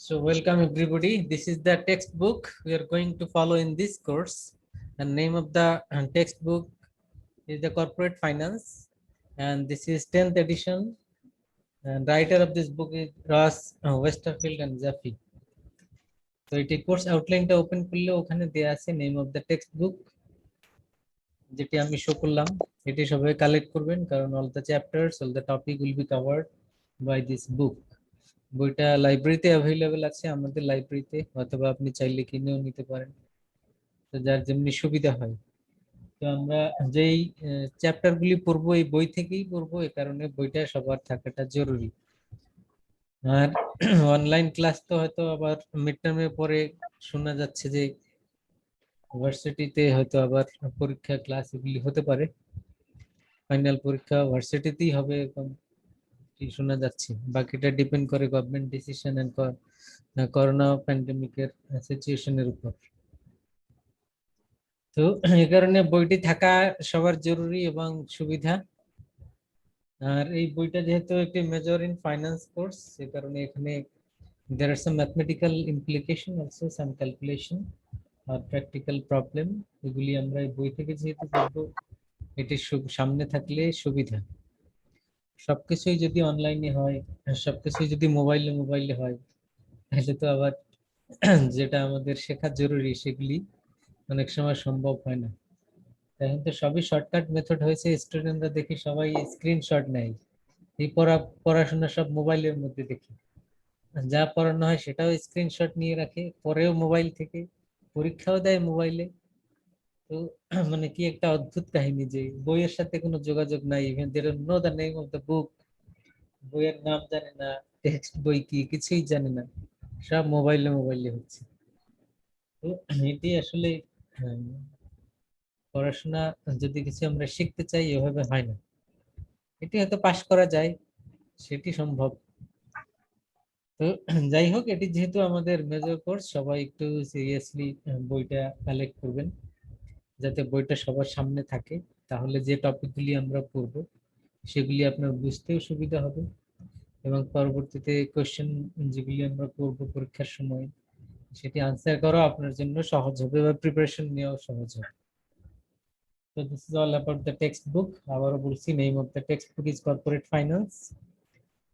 So welcome everybody. This is the textbook we are going to follow in this course. The name of the textbook is the Corporate Finance, and this is 10th edition. And writer of this book is Ross Westerfield and Jaffe. So it course outline টা open করলে ওখানে দেয়া আছে name of the text book, যেটি আমি show করলাম। এটি সবাই কালেক্ট করবেন কারণ all the chapters all the topic will be covered by this book. বইটা লাইব্রেরিতে অ্যাভেলেবেল আছে, আমাদের লাইব্রেরিতে, অথবা আপনি চাইলে কিনেও নিতে পারেন, তো যার যেমনি সুবিধা হয়। তো আমরা যেই চ্যাপ্টার গুলি পড়বো এই বই থেকেই পড়বো, এই কারণে বইটা সবার থাকাটা জরুরি। আর অনলাইন ক্লাস তো হয়তো আবার মিড টার্মের পরে শোনা যাচ্ছে যে ভার্সিটিতে হয়তো আবার পরীক্ষা ক্লাস এগুলি হতে পারে, ফাইনাল পরীক্ষা ভার্সিটিতেই হবে এরকম শোনা যাচ্ছে। বাকিটা ডিপেন্ড করে গভর্নমেন্ট ডিসিশন এন্ড করোনা প্যান্ডেমিকের সিচুয়েশনের উপর। তো এই কারণে বইটি থাকা সবার জরুরি এবং সুবিধা। আর এই বইটা যেহেতু একটি মেজর ইন ফাইন্যান্স কোর্স, এই কারণে এখানে there are some mathematical implication, also some calculation or practical problem, এগুলি আমরা এই বই থেকে যেহেতু করব এটি সামনে থাকলে সুবিধা। সবকিছুই যদি অনলাইনে হয়, সবকিছুই যদি মোবাইলে হয়, তাহলে তো আবার যেটা আমাদের শেখা জরুরি সেগুলি অনেক সময় সম্ভব হয় না। এখন তো সবই শর্টকাট মেথড হয়েছে, স্টুডেন্টরা দেখি সবাই স্ক্রিনশট নেয়, এই পড়াশোনা সব মোবাইলের মধ্যে দেখি, যা পড়ানো হয় সেটাও স্ক্রিনশট নিয়ে রাখে, পরেও মোবাইল থেকে, পরীক্ষাও দেয় মোবাইলে। তো মানে কি একটা অদ্ভুত কাহিনী যে বইয়ের সাথে কোনো যোগাযোগ নাই, even they don't know the name of the book, বইয়ের নাম জানে না, টেক্সট বই কি কিছুই জানে না, সব মোবাইলে হচ্ছে। তো এটি আসলে পড়াশোনা যদি কিছু আমরা শিখতে চাই এভাবে হয় না। এটি হয়তো পাশ করা যায়, সেটি সম্ভব। তো যাই হোক, এটি যেহেতু আমাদের মেজর কোর্স, সবাই একটু সিরিয়াসলি বইটা কালেক্ট করবেন যাতে বইটা সবার সামনে থাকে, তাহলে যে টপিকগুলি আমরা পড়ব সেগুলি আপনার বুঝতেও সুবিধা হবে এবং পরবর্তীতে কোশ্চেন যেগুলি আমরা পড়ব পরীক্ষার সময় সেটি আনসার করা আপনার জন্য সহজ হবে বা প্রিপারেশন নেওয়াও সহজ হবে। So this is all about the textbook. Our name of the textbook is Corporate Finance,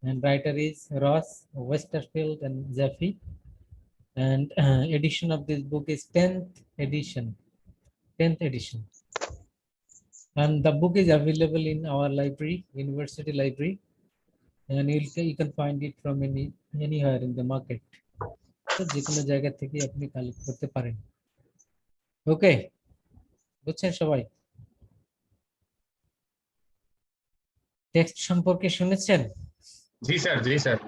and writer is Ross Westerfield and Jaffe. And edition of this book is 10th edition. 10th edition. And the book is available in our library, University Library, and you can find it from anywhere in the market. So যে কোনো জায়গা থেকে আপনি collect করতে পারেন। ওকে, বুঝছেন সবাই? Text সম্পর্কে শুনেছেন? জি স্যার, জি স্যার।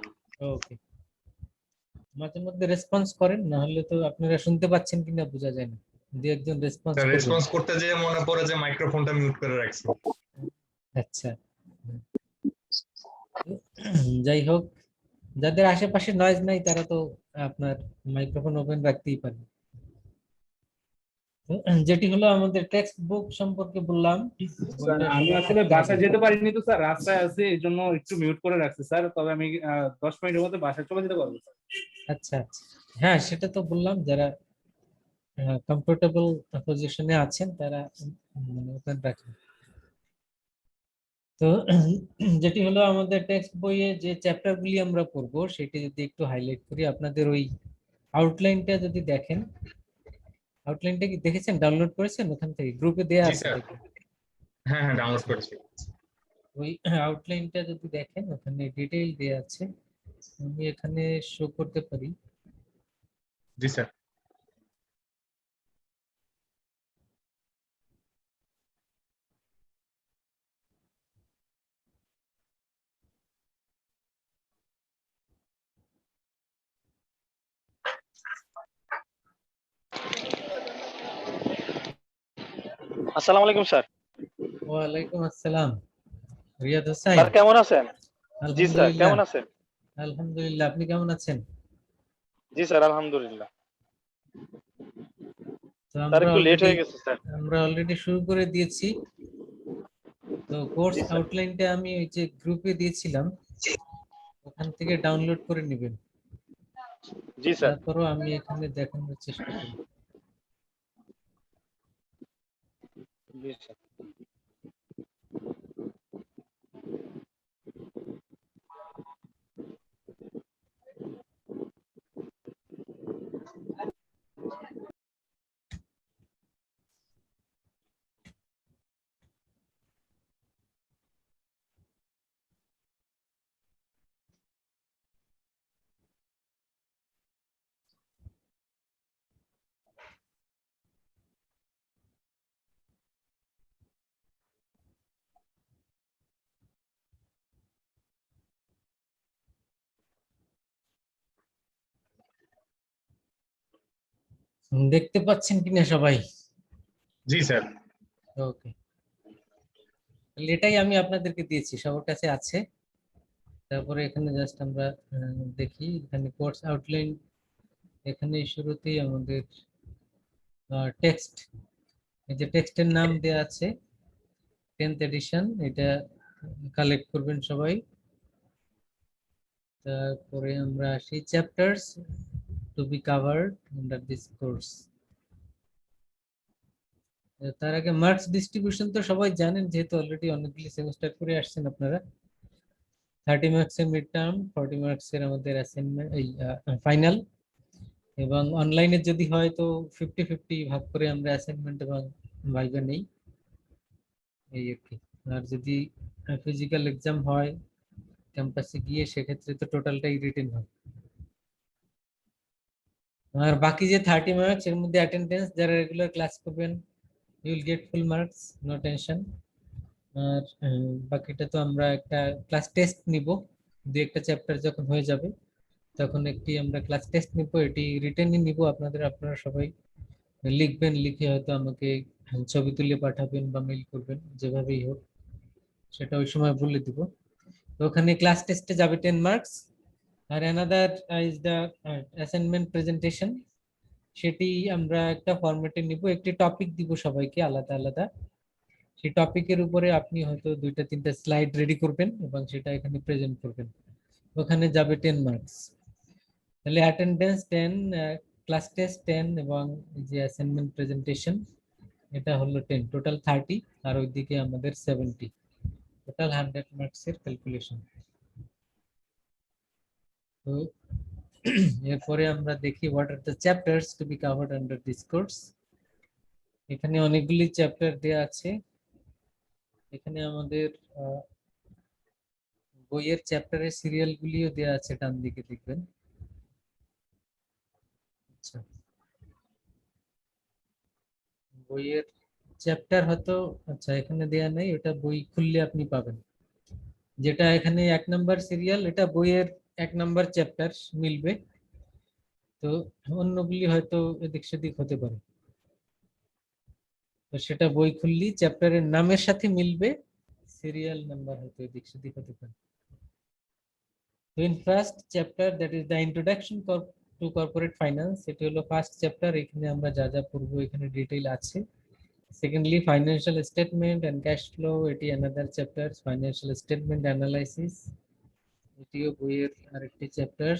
ওকে, মাঝে মধ্যে রেসপন্স করেন, না হলে তো আপনারা শুনতে পাচ্ছেন কিনা বোঝা যায় না। দুই একজন রেসপন্স করতে যেয়ে মনে পড়ে যে মাইক্রোফোনটা মিউট করে রাখছি। আচ্ছা, যাই হোক, যাদের আশেপাশে নয়েজ নাই তারা তো আপনার মাইক্রোফোন ওপেন রাখতেই পারে। যেটি হলো আমাদের টেক্সট বুক সম্পর্কে বললাম। আমি আসলে বাসায় যেতে পারিনি তো স্যার, রাস্তায় আছি, এই জন্য একটু মিউট করে রাখছি স্যার। তবে আমি 10 মিনিটের মধ্যে বাসায় চলে যেতে পারবো স্যার। আচ্ছা আচ্ছা, হ্যাঁ সেটা তো বললাম, যারা কমফোর্টেবল পজিশনে আছেন তারা মানে ওপেন রাখেন। তো যেটি হলো আমাদের টেক্সট বইয়ে যে চ্যাপ্টার গুলি আমরা পড়বো সেটি যদি একটু হাইলাইট করি, আপনাদের ওই আউটলাইনটা যদি দেখেন, আউটলাইনটা কি দেখেছেন, ডাউনলোড করেছেন ওখান থেকে, গ্রুপে দেয়া আছে? হ্যাঁ হ্যাঁ, ডাউনলোড করেছি। ওই আউটলাইনটা যদি দেখেন ওখানে ডিটেইল দেয়া আছে, আমি এখানে শো করতে পারি। জি স্যার। আসসালামু আলাইকুম স্যার। ওয়ালাইকুম আসসালাম, রিয়াদ হোসেন। স্যার কেমন আছেন? জি স্যার, কেমন আছেন? আলহামদুলিল্লাহ, আপনি কেমন আছেন? জি স্যার, আলহামদুলিল্লাহ। তো স্যার একটু লেট হয়ে গেছে স্যার। আমরা অলরেডি শুরু করে দিয়েছি। তো কোর্স আউটলাইনটা আমি ওই যে গ্রুপে দিয়েছিলাম, ওখান থেকে ডাউনলোড করে নেবেন। জি স্যার। তারপরও আমি এখানে দেখানোর চেষ্টা করি। জি স্যার। দেখতে পাচ্ছেন কিনা সবাই? জি স্যার। ওকে, এটাই আমি আপনাদেরকে দিয়েছি, সবার কাছে আছে। তারপরে এখানে জাস্ট আমরা দেখি, এখানে কোর্স আউটলাইন, এখানে শুরুতেই আমাদের টেক্সট, এই যে টেক্সটের নাম দেয়া আছে 10th এডিশন, এটা কালেক্ট করবেন সবাই। তারপরে আমরা আসি chapters to be covered under this course. তার আগে মার্কস ডিস্ট্রিবিউশন তো সবাই জানেন, যেহেতু অলরেডি অনেকগুলি সেমিস্টার করে আসছেন আপনারা। 30 মার্কসের মিড টার্ম, 40 মার্কসের আমাদের অ্যাসাইনমেন্ট, এই ফাইনাল, এবং অনলাইনে যদি হয় তো 50-50 ভাগ করে আমরা অ্যাসাইনমেন্ট এবং ভাইভা নেই, এই আর কি। আর যদি ফিজিক্যাল এক্সাম হয় ক্যাম্পাসে গিয়ে, সেক্ষেত্রে তো টোটালটাই রিটেন হয়। আর বাকি যে 30 মার্কস, এর মধ্যে অ্যাটেন্ডেন্স, যারা রেগুলার ক্লাস করবেন you will get full marks, no tension. আর বাকিটা তো আমরা একটা ক্লাস টেস্ট নিব, দু একটা চ্যাপ্টার যখন হয়ে যাবে তখন একটি আমরা ক্লাস টেস্ট নিব, এটি রিটেনই নিব। আপনারা সবাই লিখবেন, লিখে হয়তো আমাকে ছবি তুলে পাঠাবেন বা মেইল করবেন, যেভাবেই হোক সেটা ওই সময় বলে দিব। তো ওখানে ক্লাস টেস্টে যাবে 10 মার্কস। আর another is the assignment presentation, সেটি আমরা একটা ফরম্যাটে নিব, একটি টপিক দিব সবাইকে আলাদা আলাদা। সেই টপিকের উপরে আপনি হয়তো 2টা-3টা স্লাইড রেডি করবেন এবং সেটা এখানে প্রেজেন্ট করবেন, ওখানে যাবে 10 মার্কস। তাহলে অ্যাটেন্ডেন্স 10, ক্লাস টেস্ট 10, এবং যে অ্যাসাইনমেন্ট প্রেজেন্টেশন এটা হলো 10, টোটাল 30। আর ওইদিকে আমাদের 70, টোটাল 100 মার্কসের ক্যালকুলেশন। তো এরপরে আমরা দেখি what are the chapters to be covered under this course. এখানে অনেকগুলি চ্যাপ্টার দেয়া আছে। এখানে আমাদের বইয়ের চ্যাপ্টারের সিরিয়াল গুলিও দেয়া আছে, ডান দিকে দেখবেন। আচ্ছা, বইয়ের চ্যাপ্টার হয়তো, আচ্ছা এখানে দেয়া নেই, ওটা বই খুললে আপনি পাবেন। যেটা এখানে 1 নাম্বার সিরিয়াল, এটা বইয়ের 1 নাম্বার চ্যাপ্টার মিলবে, তো অন্যগুলি হয়তো এদিক সেদিক হতে পারে। তো সেটা বই খুললেই চ্যাপ্টারের নামের সাথে মিলবে, সিরিয়াল নাম্বার হয়তো এদিক সেদিক হতে পারে। তো in first chapter, that is the introduction to corporate finance, এটি হলো ফার্স্ট চ্যাপ্টার। এখানে আমরা যা যা পড়বো এখানে ডিটেইল আছে। Secondly financial statement and cash flow, এটি another chapter. Financial statement analysis, এটিও বইয়ের আরেকটি chapter.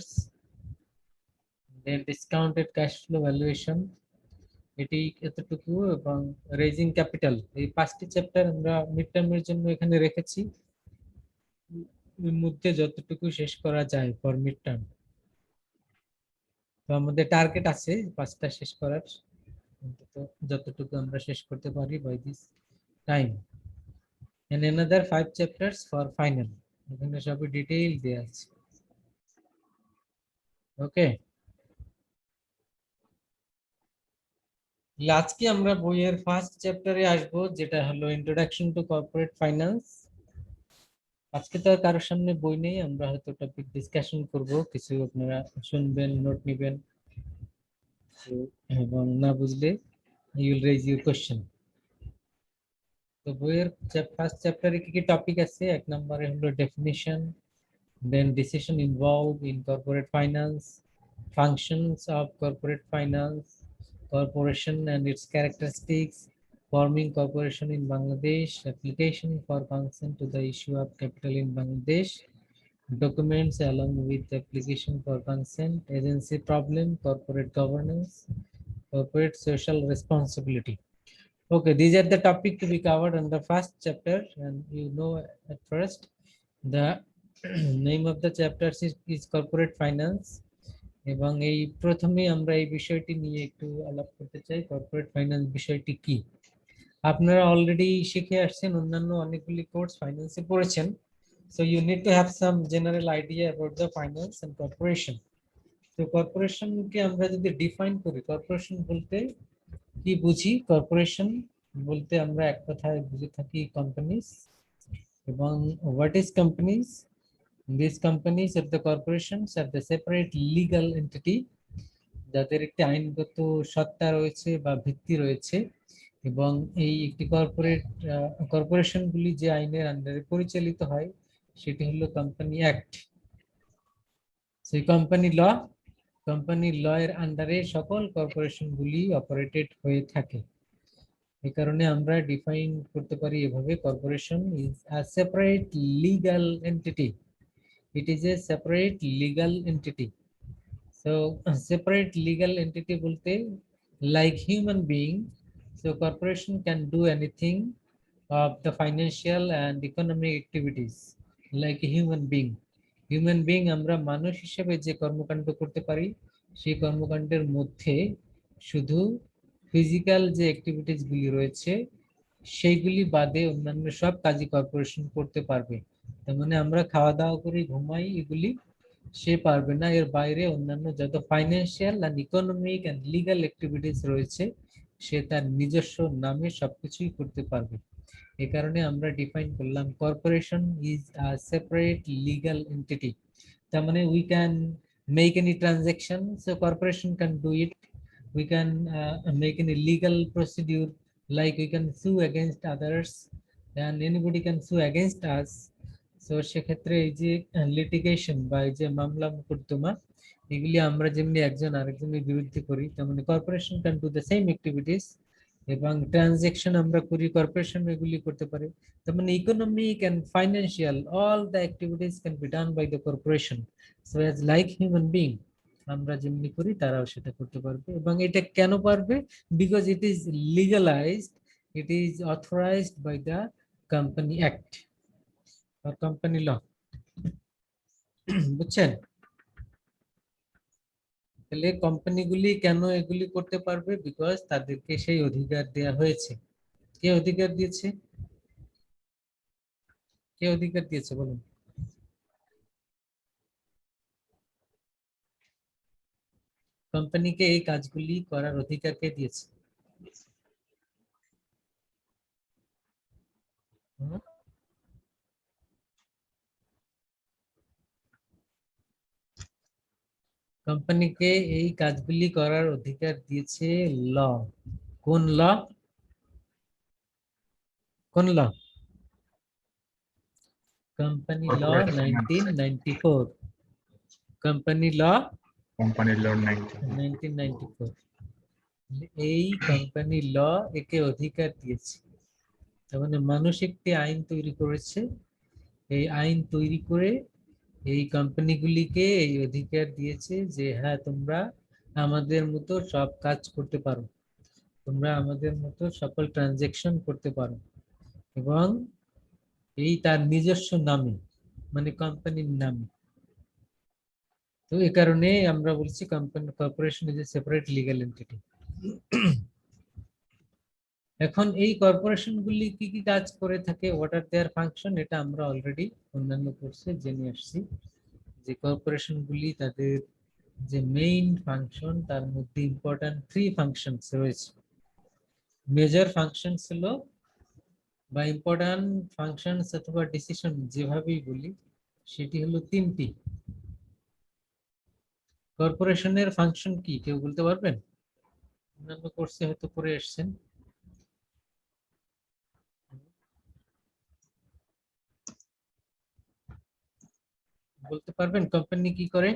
Then discounted cash flow valuation, এটি এতটুকু, এবং রেজিং ক্যাপিটাল, এই 5টি চ্যাপ্টার আমরা মিড টার্মের জন্য এখানে রেখেছি, এর মধ্যে যতটুকু শেষ করা যায় ফর মিড টার্ম। তো আমাদের টার্গেট আছে 5টা শেষ করার, অন্তত যতটুকু আমরা শেষ করতে পারি by this time. and another 5 chapters for final, এখানে সবই ডিটেইল দেয়া আছে। ওকে, আজকে আমরা বইয়ের ফার্স্ট চ্যাপ্টারে আসবো, যেটা হলো ইন্ট্রোডাকশন টু কর্পোরেট ফাইন্যান্স। আজকে তো আর কারোর সামনে বই নেই, আমরা হয়তো টপিক ডিসকাশন করব, কিছু আপনারা শুনবেন, নোট নেবেন, এবং না বুঝলে you will raise your question. তো বইয়ের ফার্স্ট চ্যাপ্টারে কি কি টপিক আছে? 1 নম্বরে হলো definition, then decision involve in corporate finance, functions of corporate finance, corporation and its characteristics, forming corporation in Bangladesh, application for consent to the issue of capital in Bangladesh, documents along with the application for consent, agency problem, corporate governance, corporate social responsibility. Okay, these are the topic to be covered in the first chapter, and you know at first the name of the chapter is corporate finance. এবং এই প্রথমে আমরা এই বিষয়টি নিয়ে একটু আলাপ করতে চাই, কর্পোরেট ফাইন্যান্স বিষয়টি কি। আপনারা অলরেডি শিখে আসছেন, অন্যান্য অনেকগুলি কোর্স ফাইন্যান্সে পড়েছেন, so you need to have some general idea about the finance and corporation. তো কর্পোরেশনকে আমরা যদি ডিফাইন করি, কর্পোরেশন বলতে কি বুঝি? কর্পোরেশন বলতে আমরা এক কথায় বুঝে থাকি কোম্পানিজ। এবং what is companies? These companies of the corporations are the separate legal entity যাদের একটি আইনগত সত্তা রয়েছে বা ভিত্তি রয়েছে, এবং এই একটি কর্পোরেশন গুলি যে আইনের আন্ডারে পরিচালিত হয় সেটি হলো কোম্পানি অ্যাক্ট। সেই কোম্পানি ল এর আন্ডারে সকল কর্পোরেশন গুলি অপারেটেড হয়ে থাকে। এই কারণে আমরা ডিফাইন করতে পারি এভাবে, corporation is a separate legal entity. It is a separate legal entity. So separate legal entity bolte like human being. So corporation can do anything of the financial and economic activities like a human being. Human being আমরা মানুষ হিসেবে যে কর্মকাণ্ড করতে পারি সেই কর্মকাণ্ডের মধ্যে শুধু ফিজিক্যাল যে অ্যাক্টিভিটিস গুলি রয়েছে সেইগুলি বাদে অন্যান্য সব কাজই কর্পোরেশন করতে পারবে। তার মানে আমরা খাওয়া দাওয়া করি, ঘুমাই, এগুলি সে পারবে না। এর বাইরে অন্যান্য যত financial and economic and legal activities রয়েছে সে তার নিজস্ব নামে সবকিছুই করতে পারবে। এই কারণে আমরা ডিফাইন করলাম corporation is a separate legal entity. তার মানে we can make any transaction, so corporation can do it. We can make any legal procedure, like we can sue against others and anybody can sue against us. So সেক্ষেত্রে এই যে litigation বা এই যে মামলা মোকদ্দমা এগুলি আমরা যেমনি একজন আরেকজনের বিরুদ্ধে করি, তেমনি corporation can do the same activities. এবং ট্রানজাকশন আমরা করি, কর্পোরেশন এগুলি করতে পারে। তার মানে economic and financial all the activities can be done by the corporation. So as like human being আমরা যেমনি করি তারাও সেটা করতে পারবে। এবং এটা কেন পারবে? Because it is legalized, it is authorized by the company act or company law. বুঝছেন? তাহলে কোম্পানিগুলি কেন এগুলি করতে পারবে? বিকজ তাদেরকে সেই অধিকার দেয়া হয়েছে। কে অধিকার দিয়েছে? কে অধিকার দিয়েছে বলুন? কোম্পানিকে এই কাজগুলি করার অধিকার কে দিয়েছে? কোম্পানিকে এই কাজগুলি করার অধিকার দিয়েছে ল। কোন ল? কোন ল? কোম্পানি ল 1994। কোম্পানি ল 1994। এই কোম্পানি ল একে অধিকার দিয়েছে। তার মানে মানুষ একটি আইন তৈরি করেছে, এই আইন তৈরি করে এই কোম্পানিগুলিকে এই অধিকার দিয়েছে যে হ্যাঁ তোমরা আমাদের মতো সব কাজ করতে পারো, তোমরা আমাদের মতো সকল ট্রানজাকশন করতে পারো, এবং এই তার নিজস্ব নামে, মানে কোম্পানির নামে। তো এই কারণে আমরা বলছি corporation is a separate legal entity. এখন এই কর্পোরেশন গুলি কি কি কাজ করে থাকে, হোয়াট আর দেয়ার ফাংশন, এটা আমরা অলরেডি অন্যান্য কোর্সে জেনে আসছি যে কর্পোরেশন গুলি তাদের যে মেইন ফাংশন তার মধ্যে ইম্পর্টেন্ট 3 ফাংশনস রয়েছে। মেজর ফাংশনস হলো বা ইম্পর্টেন্ট ফাংশনস অথবা ডিসিশন যেভাবেই বলি সেটি হলো 3টি। কর্পোরেশনের ফাংশন কি কেউ বলতে পারবেন? অন্যান্য কোর্সে হয়তো পড়ে আসছেন। বলতে পারবেন কোম্পানি কি করে?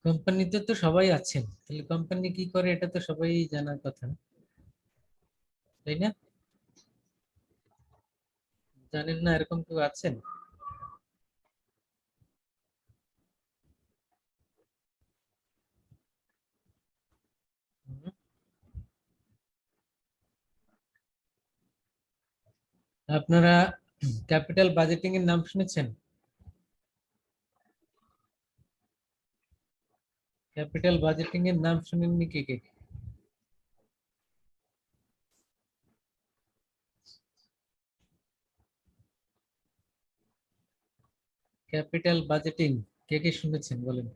কোম্পানিতে তো সবাই আছেন, তাহলে কোম্পানি কি করে এটা তো সবাই জানার কথা, তাই না? জানেন না এরকম কেউ আছেন? হুম। আপনারা ক্যাপিটাল বাজেটিং এর নাম শুনেছেন? ক্যাপিটাল বাজেটিং এর নাম শুনেননি কে কে? ক্যাপিটাল বাজেটিং কে কে শুনেছেন বলেন?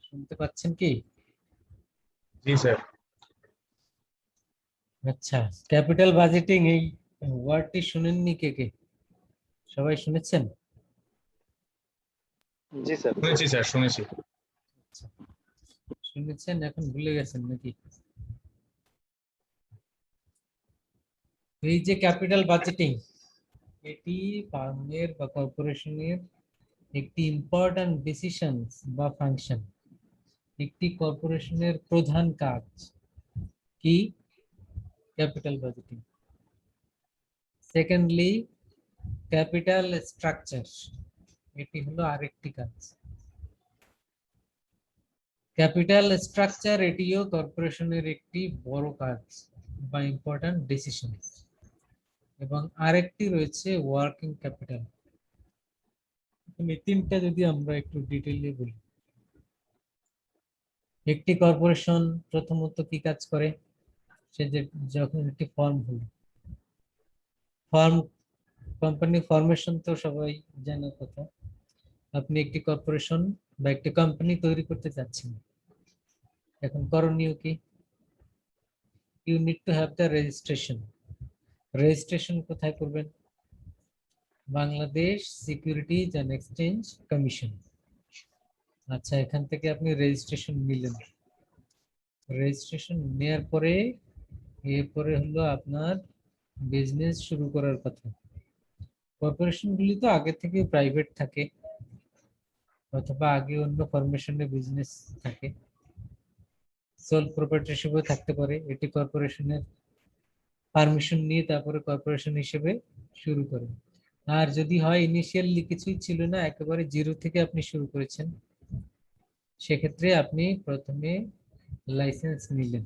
শুনতে পাচ্ছেন কি? জি স্যার। আচ্ছা, ক্যাপিটাল বাজেটিং এই ওয়ার্ডটি শুনেননি কে কে? সবাই শুনেছেন? জি স্যার। শুনেছি স্যার, শুনেছি। আচ্ছা, শুনেছেন এখন ভুলে গেছেন নাকি? এই যে ক্যাপিটাল বাজেটিং, এটি ফার্মের বা কর্পোরেশনের একটি ইম্পর্ট্যান্ট ডিসিশন বা ফাংশন। একটি কর্পোরেশনের প্রধান কাজ কি? Capital budgeting. Secondly, capital structure, এটি হলো আরেকটি কাজ। ক্যাপিটাল স্ট্রাকচার এটিও কর্পোরেশনের একটি বড় কাজ বা ইম্পর্ট্যান্ট ডিসিশন। এবং আরেকটি রয়েছে ওয়ার্কিং ক্যাপিটাল। এই তিনটা যদি আমরা একটু ডিটেইলে বলি, একটি কর্পোরেশন প্রথমত কি কাজ করে? সে যে যখন একটি ফর্ম হলো, ফর্ম, কোম্পানি ফরমেশন তো সবাই জানার কথা। আপনি একটি কর্পোরেশন বা একটি কোম্পানি তৈরি করতে চাচ্ছেন, এখন করণীয় কি? You need to have the registration. Registration কোথায় করবেন? Bangladesh securities and exchange commission. আচ্ছা, এখান থেকে আপনি রেজিস্ট্রেশন নিলেন। রেজিস্ট্রেশন নেওয়ার পরে এরপরে হলো আপনার বিজনেস শুরু করার কথা। কর্পোরেশনগুলি তো আগে থেকে প্রাইভেট থাকে অথবা আগে অন্য ফরমেশনে বিজনেস থাকে, সোল প্রোপ্রাইটারশিপও থাকতে পারে। এটি কর্পোরেশনের পারমিশন নিয়ে তারপরে কর্পোরেশন হিসেবে শুরু করে। আর যদি হয় ইনিশিয়ালি কিছুই ছিল না, একেবারে জিরো থেকে আপনি শুরু করেছেন, সেক্ষেত্রে আপনি প্রথমে লাইসেন্স নিলেন।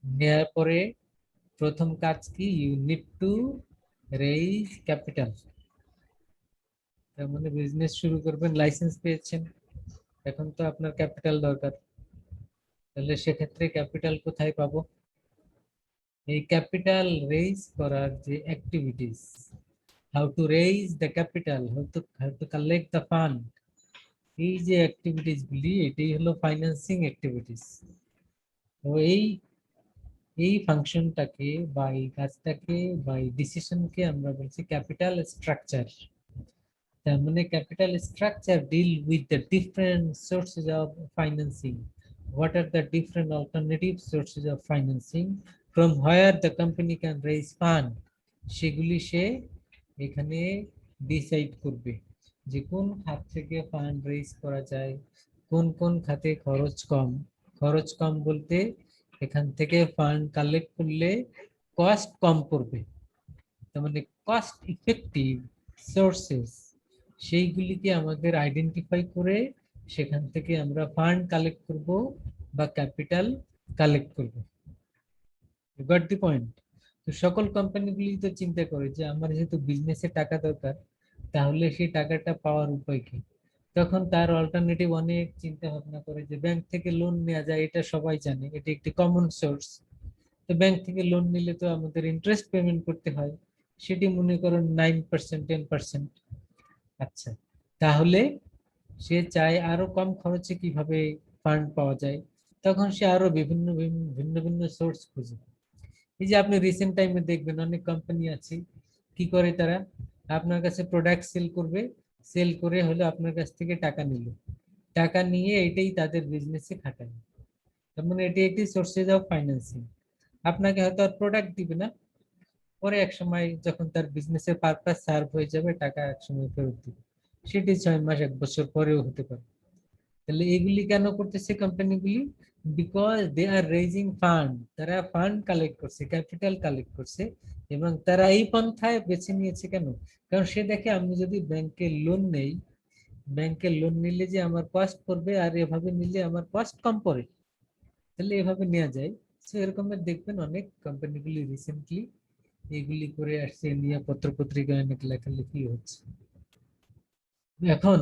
নেওয়ার পরে প্রথম কাজ কি? You need to raise capital. তার মানে বিজনেস শুরু করবেন, লাইসেন্স পেয়েছেন, এখন তো আপনার ক্যাপিটাল দরকার। তাহলে সেক্ষেত্রে ক্যাপিটাল কোথায় পাবো? এই ক্যাপিটাল রেইজ করার যে activities, how to raise the capital, how to collect the fund, এই যে অ্যাক্টিভিটিস গুলি, এটাই হলো ফাইন্যান্সিং অ্যাক্টিভিটিস। তো এই ফাংশনটাকে বা এই কাজটাকে বা এই ডিসিশনকে আমরা বলছি ক্যাপিটাল স্ট্রাকচার। তার মানে capital structure deal with the different sources of financing. What are the different alternative sources of financing from where the company can raise fund? সেগুলি সে এখানে ডিসাইড করবে যে কোন খাত থেকে ফান্ড রেজ করা যায়, কোন কোন খাতে খরচ কম। খরচ কম বলতে এখান থেকে ফান্ড কালেক্ট করলে কস্ট কম পড়বে। তার মানে কস্ট ইফেক্টিভ সোর্সেস, সেইগুলিকে আমাদের আইডেন্টিফাই করে সেখান থেকে আমরা ফান্ড কালেক্ট করব বা ক্যাপিটাল কালেক্ট করব। Goat the point? তো সকল কোম্পানিগুলি তো চিন্তা করে যে আমার যেহেতু বিজনেসে টাকা দরকার, তাহলে সেই টাকাটা পাওয়ার উপায় কি? তখন তার অল্টারনেটিভ অনেক চিন্তা ভাবনা করে যে ব্যাংক থেকে লোন নেওয়া যায়, এটা সবাই জানে, এটি একটি কমন সোর্স। তো ব্যাংক থেকে লোন নিলে তো আমাদের ইন্টারেস্ট পেমেন্ট করতে হয়, সেটি মনে করেন 9%, 10%। আচ্ছা, তাহলে সে চায় আরো কম খরচে কিভাবে ফান্ড পাওয়া যায়, তখন সে আরো বিভিন্ন ভিন্ন ভিন্ন সোর্স খুঁজে। এই যে আপনি রিসেন্ট টাইমে দেখবেন অনেক কোম্পানি আছে, কি করে তারা? আপনার কাছে প্রোডাক্ট সেল করবে, সেল করে হলো আপনার কাছ থেকে টাকা নিল, টাকা নিয়ে এটাই তাদের বিজনেসে খাটায়। তার মানে এটি একটি সোর্সেস অফ ফাইন্যান্সিং। আপনাকে হয়তো আর প্রোডাক্ট দিবে না, পরে এক সময় যখন তার বিজনেসের পারপাস সার্ভ হয়ে যাবে টাকা এক সময় ফেরত দিবে, সেটি 6 মাস 1 বছর পরেও হতে পারে। তাহলে এগুলি কেন করতেছে কোম্পানিগুলি? Because they are raising fund, তারা ফান্ড কালেক্ট করছে, ক্যাপিটাল কালেক্ট করছে, এবং তারা এই পন্থায় বেছে নিয়েছে কেন? কারণ সে দেখে আমি যদি ব্যাংকে লোন নেই, ব্যাংকে লোন নিলে যে আমার কস্ট পড়বে, আর এভাবে নিলে আমার কস্ট কম পড়ে, তাহলে এভাবে নেওয়া যায়। সো এরকমের দেখবেন অনেক কোম্পানিগুলি রিসেন্টলি এগুলি করে আসছে, নিয়ে পত্র পত্রিকায় অনেক লেখালেখি হচ্ছে। এখন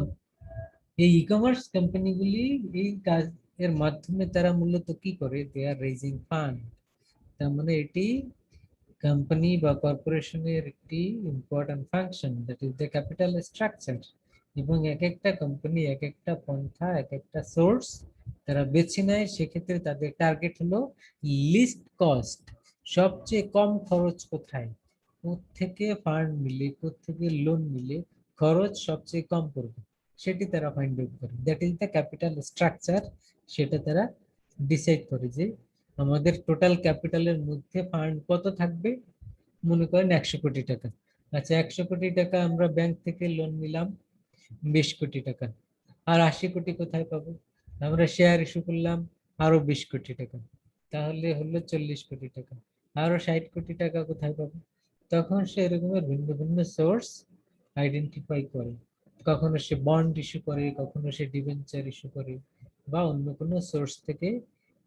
এই ই কমার্স কোম্পানিগুলি এই কাজ এর মাধ্যমে তারা মূলত কি করে? দে আর রেজিং ফান্ড। তার মানে এটি কোম্পানি বা কর্পোরেশনের একটি important function, that is the capital structure. এবং এক একটা কোম্পানি এক একটা পন্থা, এক একটা সোর্স তারা বেছে নেয়। সেক্ষেত্রে তাদের টার্গেট হলো লিস্ট কস্ট, সবচেয়ে কম খরচ কোথায়, কোত্থেকে ফান্ড নিলে, কোত্থেকে লোন নিলে খরচ সবচেয়ে কম পড়বে, সেটি তারা ফাইন্ড আউট করে। That is the capital structure. সেটা তারা ডিসাইড করে যে আমাদের টোটাল ক্যাপিটালের মধ্যে ফান্ড কত থাকবে। মনে করেন 100 কোটি টাকা। আচ্ছা, 100 কোটি টাকা আমরা ব্যাংক থেকে লোন নিলাম 20 কোটি টাকা, আর 80 কোটি কোথায় পাবো? আমরা শেয়ার ইস্যু করলাম আরো 20 কোটি টাকা, তাহলে হলো 40 কোটি টাকা। আরো 60 কোটি টাকা কোথায় পাবো? তখন সে এরকমের ভিন্ন ভিন্ন সোর্স আইডেন্টিফাই করে। কখনো সে বন্ড ইস্যু করে, কখনো সে ডিবেঞ্চার ইস্যু করে, বা অন্য কোনো সোর্স থেকে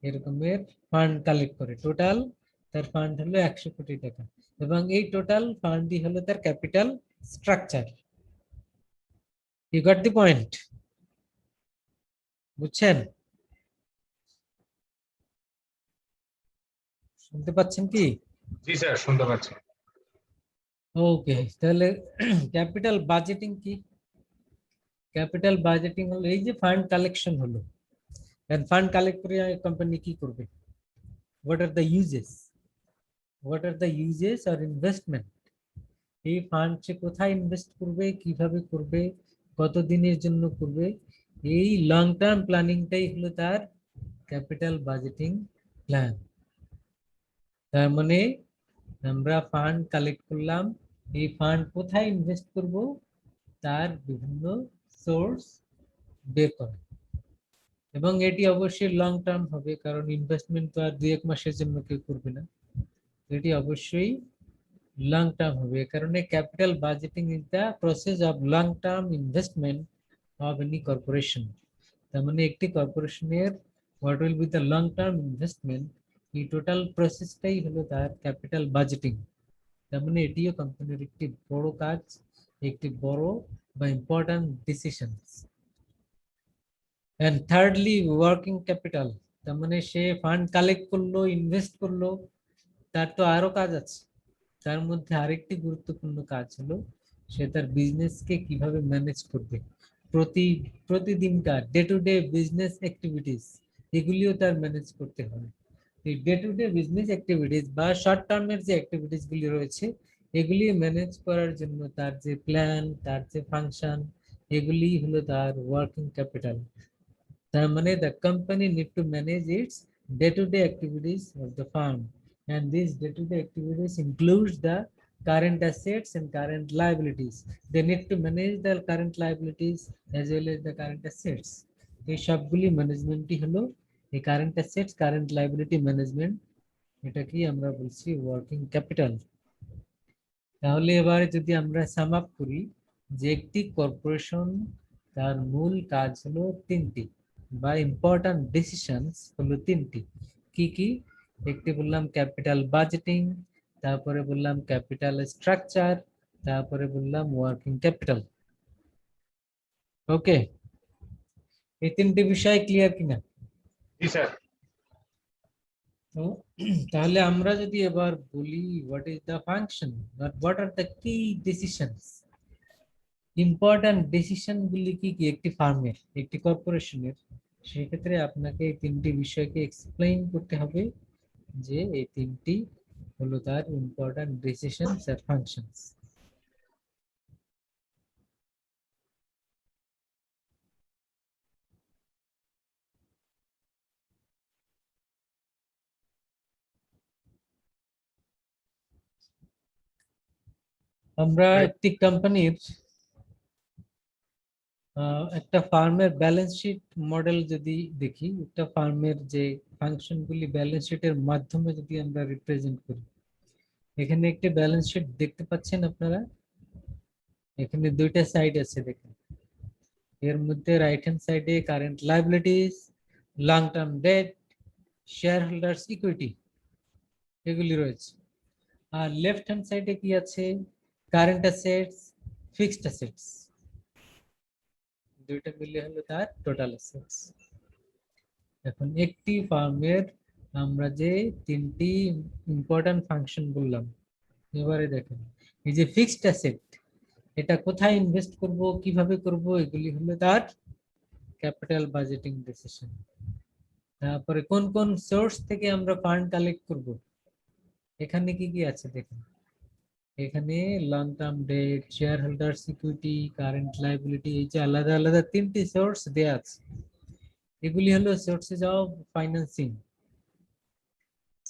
এরকমের ফান্ড কালেক্ট করে। টোটাল তার ফান্ড হলো 100 কোটি টাকা, এবং এই টোটাল ফান্ডই হলো তার capital structure. You got the point? বুঝছেন? শুনতে পাচ্ছেন কি? জি স্যার, শুনতে পাচ্ছি। ওকে, তাহলে ক্যাপিটাল বাজেটিং কি? ক্যাপিটাল বাজেটিং হলো এই যে ফান্ড কালেকশন হলো, ফান্ড কালেক্ট করে কোম্পানি কি করবে? What are the uses? What are the uses are investment? এই ফান্ড সে কোথায় ইনভেস্ট করবে, কিভাবে করবে, কত দিনের জন্য করবে, এই লং টার্ম প্ল্যানিংটাই হলো তার ক্যাপিটাল বাজেটিং প্ল্যান। তার মানে আমরা ফান্ড কালেক্ট করলাম, এই ফান্ড কোথায় ইনভেস্ট করব তার বিভিন্ন সোর্স বের করা, এবং এটি অবশ্যই লং টার্ম হবে, কারণ ইনভেস্টমেন্ট তো আর 2-1 মাসের জন্য কেউ করবে না, এটি অবশ্যই লং টার্ম হবে। এ কারণে capital budgeting is the process of long term investment of any corporation. তার মানে একটি কর্পোরেশনের what will be the long term investment, এই টোটাল প্রসেসটাই হলো তার ক্যাপিটাল বাজেটিং। তার মানে এটিও কোম্পানির একটি বড় কাজ, একটি বড় বা important decision. And thirdly working capital, তার মানে সে ফান্ড কালেক্ট করলো, ইনভেস্ট করলো, তার তো আরো কাজ আছে। তার মধ্যে আরেকটি গুরুত্বপূর্ণ কাজ হলো সে তার বিজনেসকে কিভাবে ম্যানেজ করবে, প্রতিদিনকার day to day business activities, এগুলিও তার ম্যানেজ করতে হবে। এই day to day business activities বা শর্ট টার্মের যে অ্যাক্টিভিটিস গুলি রয়েছে, এগুলি ম্যানেজ করার জন্য তার যে প্ল্যান, তার যে ফাংশন, এগুলি হলো তার ওয়ার্কিং ক্যাপিটাল। তার মানে the company need to manage its day-to-day activities of the firm, and these day-to-day activities includes the current assets and current liabilities. They need to manage the current liabilities as well as the current assets. এই সবগুলি ম্যানেজমেন্টই হলো এই current assets, current liability management, এটা কি আমরা বলছি working capital. তাহলে এবারে যদি আমরা সাম আপ করি যে একটি কর্পোরেশন তার মূল কাজ হলো তিনটি, বা ইম্পর্টেন্ট ডিসিশনস হলো তিনটি। কি কি? একটি বললাম ক্যাপিটাল বাজেটিং, তারপরে বললাম ক্যাপিটাল স্ট্রাকচার, তারপরে বললাম ওয়ার্কিং ক্যাপিটাল। ওকে, এই তিনটি বিষয় ক্লিয়ার কিনা? জি স্যার। তো তাহলে আমরা যদি এবার বলি what is the function, what are the কি ডিসিশনস, ইম্পর্টেন্ট ডিসিশন গুলি কি কি একটি ফার্মের, একটি কর্পোরেশনের, সেক্ষেত্রে আপনাকে এই তিনটি বিষয়কে এক্সপ্লেইন করতে হবে যে এই তিনটি হলো তার ইম্পর্টেন্ট ডিসিশনস আর ফাংশনস। আমরা একটি কোম্পানির একটা ফার্মের ব্যালেন্স শিট মডেল যদি দেখি, একটা ফার্মের যে ফাংশনগুলি ব্যালেন্স শিটের মাধ্যমে যদি আমরা রিপ্রেজেন্ট করি, এখানে একটি ব্যালেন্স শিট দেখতে পাচ্ছেন আপনারা। এখানে দুইটা সাইড আছে দেখুন, এর মধ্যে রাইট হ্যান্ড সাইডে current liabilities, long term debt, share holders equity এগুলি রয়েছে। আর লেফট হ্যান্ড সাইডে কি আছে, কারেন্ট অ্যাসেটস, ফিক্সড অ্যাসেটস, দুইটা মিলে হলো তার টোটাল অ্যাসেটস। এখন একটি ফার্মের আমরা যে তিনটি ইম্পর্টেন্ট ফাংশন বললাম, এবারে দেখেন এই যে ফিক্সড অ্যাসেট, এটা কোথায় ইনভেস্ট করব, কিভাবে করব, এগুলি হলো তার ক্যাপিটাল বাজেটিং ডিসিশন। তারপরে কোন কোন সোর্স থেকে আমরা ফান্ড কালেক্ট করব, এখানে কি কি আছে দেখেন, এখানে long term debt, share holder security, current liability, এই যে আলাদা আলাদা তিনটি সোর্স দেয়া আছে, এগুলি হলো sources of financing,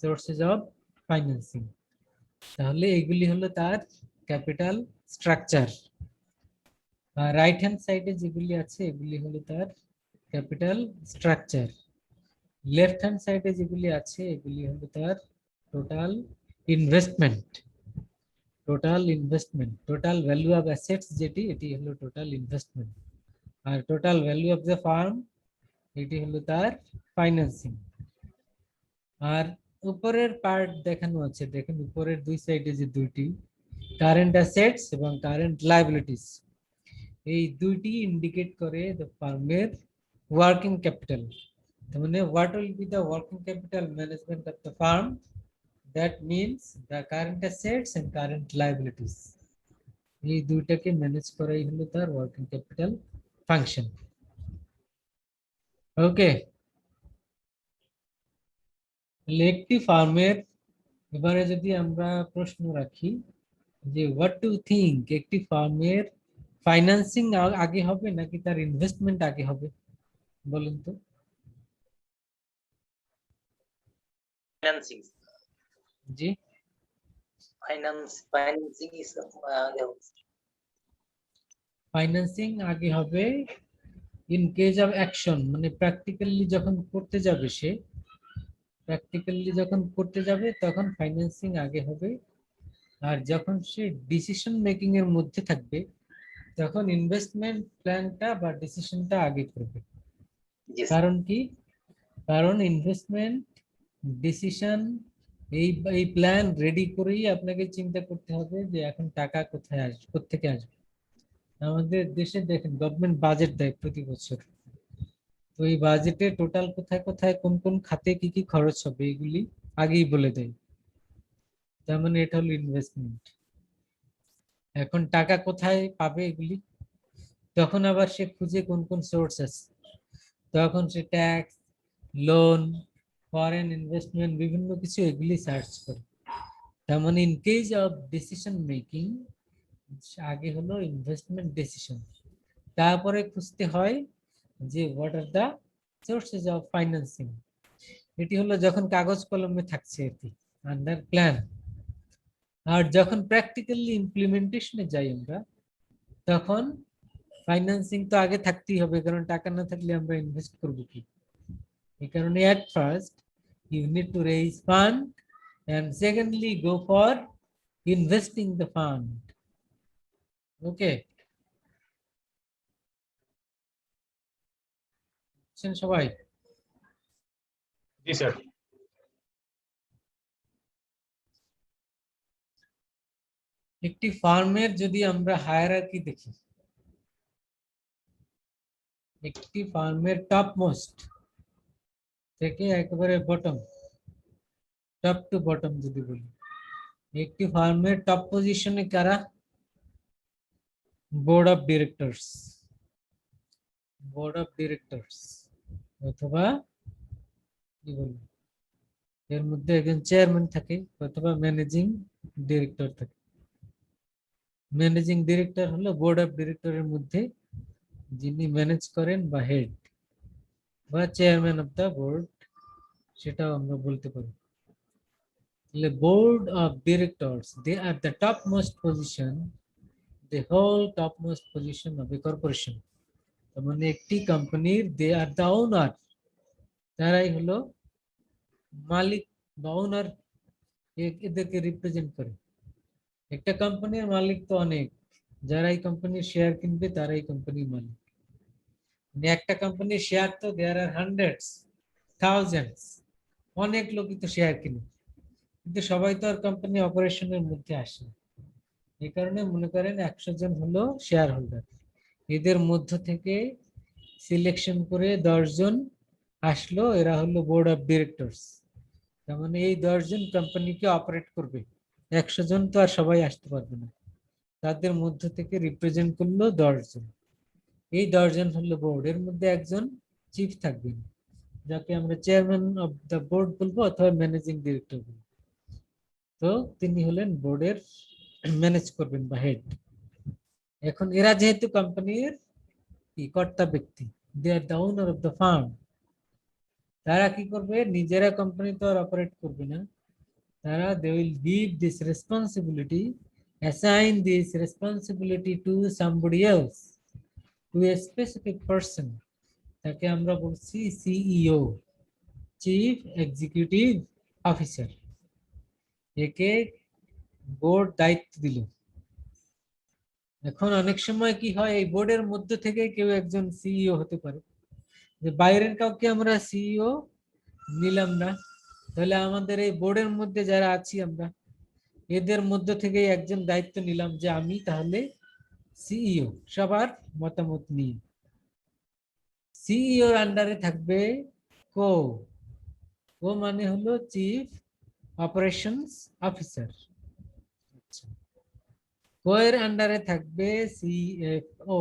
sources of financing. তাহলে এগুলি হলো তার ক্যাপিটাল স্ট্রাকচার। রাইট হ্যান্ড সাইডে যেগুলি আছে এগুলি হলো তার ক্যাপিটাল স্ট্রাকচার, লেফট হ্যান্ড সাইডে যেগুলি আছে এগুলি হলো তার total investment, total investment, total value of assets যেটি, এটি হলো টোটাল ইনভেস্টমেন্ট। আর total value of the firm, এটি হলো তার ফাইন্যান্সিং। আর উপরের পার্ট দেখানো আছে, দেখেন উপরের দুই সাইডে যে দুইটি কারেন্ট অ্যাসেটস এবং কারেন্ট লায়াবিলিটিস, এই দুইটি ইন্ডিকেট করে দ্য ফার্মের ওয়ার্কিং ক্যাপিটাল। তার মানে what will be the working capital management of the firm, that means the current assets and current liabilities, এই দুইটাকে ম্যানেজ করাই হলো তার ওয়ার্কিং ক্যাপিটাল ফাংশন। ওকে, একটি ফার্মের এবারে যদি আমরা প্রশ্ন রাখি যে হোয়াট ডু থিঙ্ক, একটি ফার্মের ফাইন্যান্সিং আগে হবে নাকি তার ইনভেস্টমেন্ট আগে হবে, বলুন তো। financing G, financing is financing আগে হবে ইন কেস অফ অ্যাকশন, মানে প্র্যাকটিক্যালি যখন করতে যাবে সে, প্র্যাকটিক্যালি যখন করতে যাবে তখন ফাইন্যান্সিং আগে হবে। আর যখন সে ডিসিশন মেকিং এর মধ্যে থাকবে তখন ইনভেস্টমেন্ট প্ল্যানটা বা ডিসিশনটা আগে করবে। yes কারণ কি, কারণ ইনভেস্টমেন্ট ডিসিশন এই এই প্ল্যান রেডি করেই আপনাকে চিন্তা করতে হবে যে এখন টাকা কোথায় আসবে, কোত্থেকে আসবে। আমাদের দেশে দেখেন গভর্নমেন্ট বাজেট দেয় প্রতি বছর, তো এই বাজেটে টোটাল কোথায় কোথায় কোন কোন খাতে কি কি খরচ হবে এগুলি আগেই বলে দেয়। তার মানে এটা হলো ইনভেস্টমেন্ট। এখন টাকা কোথায় পাবে এগুলি, তখন আবার সে খুঁজে কোন কোন সোর্স আছে, তখন সে ট্যাক্স, লোন, ফরেন ইনভেস্টমেন্ট, বিভিন্ন কিছু এগুলি সার্চ করে। তার মানে in case of decision making আগে হলো ইনভেস্টমেন্ট ডিসিশন, তারপরে খুঁজতে হয় যে what are the sources of financing, এটি হলো যখন কাগজ কলমে থাকছে আর কি, আন্ডার প্ল্যান। আর যখন প্র্যাকটিক্যালি ইমপ্লিমেন্টেশনে যাই আমরা, তখন ফাইন্যান্সিং তো আগে থাকতেই হবে, কারণ টাকা না থাকলে আমরা ইনভেস্ট করব কি। এই কারণে at first you need to raise fund and secondly go for investing the fund. Okay, সবাই জি স্যার। একটি ফার্মের যদি আমরা হায়ারার্কি দেখি, একটি ফার্মের টপ মোস্ট থেকে একেবারে বটম, টপ টু বটম যদি বলি, একটি ফার্মের টপ পজিশনে কারা, board of directors, board of directors অথবা কি বলবো, এর মধ্যে একজন চেয়ারম্যান থাকে অথবা ম্যানেজিং ডিরেক্টর থাকে। ম্যানেজিং ডিরেক্টর হলো বোর্ড অফ ডিরেক্টরের মধ্যে যিনি ম্যানেজ করেন বা হেড বা চেয়ারম্যান অফ দা বোর্ড, সেটাও আমরা বলতে পারি। The board of directors, they are the topmost position, the whole topmost position of a corporation. তার মানে একটি কোম্পানির দে আর দ্য ওনার, তারাই হলো মালিক বা ওনার, এদেরকে রিপ্রেজেন্ট করে। একটা কোম্পানির মালিক তো অনেক, যারা এই কোম্পানির শেয়ার কিনবে তারাই কোম্পানির মালিক। মানে একটা কোম্পানির শেয়ার তো দেয়ার আর হান্ড্রেডস, থাউজেন্ডস, অনেক লোকই তো শেয়ার কিনে, কিন্তু সবাই তো আর কোম্পানি অপারেশনের মধ্যে আসে না। এই কারণে মনে করেন 100 জন হলো শেয়ার হোল্ডার, এদের মধ্য থেকে সিলেকশন করে 10 জন আসলো, এরা হলো বোর্ড অফ ডিরেক্টরস। তার মানে এই 10 জন কোম্পানিকে অপারেট করবে, 100 জন তো আর সবাই আসতে পারবে না, তাদের মধ্য থেকে রিপ্রেজেন্ট করলো 10 জন। এই 10 জন হলো বোর্ড, এর মধ্যে একজন চিফ থাকবেন, যাকে আমরা চেয়ারম্যান অফ দ্য বোর্ড বলবো অথবা ম্যানেজিং ডিরেক্টর বলবো। তো তিনি হলেন বোর্ডের ম্যানেজ করবেন বা হেড। এখন এরা যেহেতু কোম্পানির কি কর্তা ব্যক্তি, they are the owner of the firm, তারা কি করবে, নিজেরা কোম্পানি তো আর অপারেট করবে না, তারা they will give this responsibility, assign this responsibility to somebody else, to a specific person, তাকে আমরা বলছি সিইও, চিফ এক্সিকিউটিভ অফিসার। একে বোর্ড দায়িত্ব দিল। এখন অনেক সময় কি হয়, এই বোর্ডের মধ্যে থেকে কেউ একজন সিইও হতে পারে, যে বাইরের কাউকে আমরা সিইও নিলাম না, তাহলে আমাদের এই বোর্ডের মধ্যে যারা আছি আমরা, এদের মধ্যে থেকে একজন দায়িত্ব নিলাম যে আমি তাহলে সিইও, সবার মতামত নিয়ে। সিইওর আন্ডারে থাকবে কো, কো মানে হলো চিফ অপারেশনস অফিসার। কো এর আন্ডারে থাকবে সিএফও,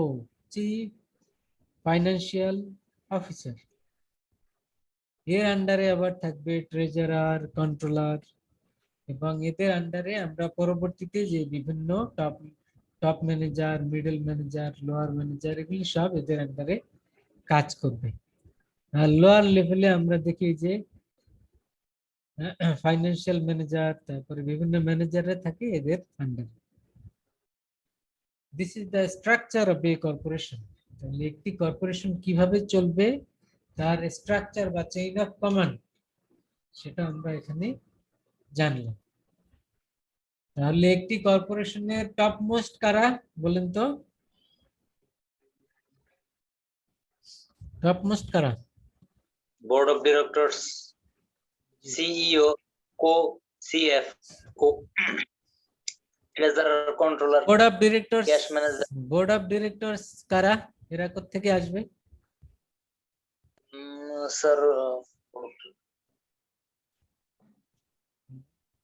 চিফ ফাইন্যান্সিয়াল অফিসার। এর আন্ডারে আবার থাকবে ট্রেজারার, কন্ট্রোলার, এবং এদের আন্ডারে আমরা পরবর্তীতে যে বিভিন্ন top manager, middle manager, lower manager, এগুলি সব এদের আন্ডারে কাজ করবে। আর লোয়ার লেভেলে আমরা দেখি যে ফাইন্যান্সিয়াল ম্যানেজার, তারপরে বিভিন্ন ম্যানেজাররা থাকে এদের আন্ডারে। This is the structure of A corporation. তাহলে একটি কর্পোরেশন কিভাবে চলবে, তার স্ট্রাকচার বা চেইন অফ কমান্ড, সেটা আমরা এখানে জানলাম। তাহলে একটি কর্পোরেশনের টপ মোস্ট কারা বলেন তো, টপ মোস্ট কারা? board of directors, CEO, co CFO, treasurer, controller, board of directors, cash manager. Board of directors কারা, এরা কোত্থেকে আসবে? স্যার,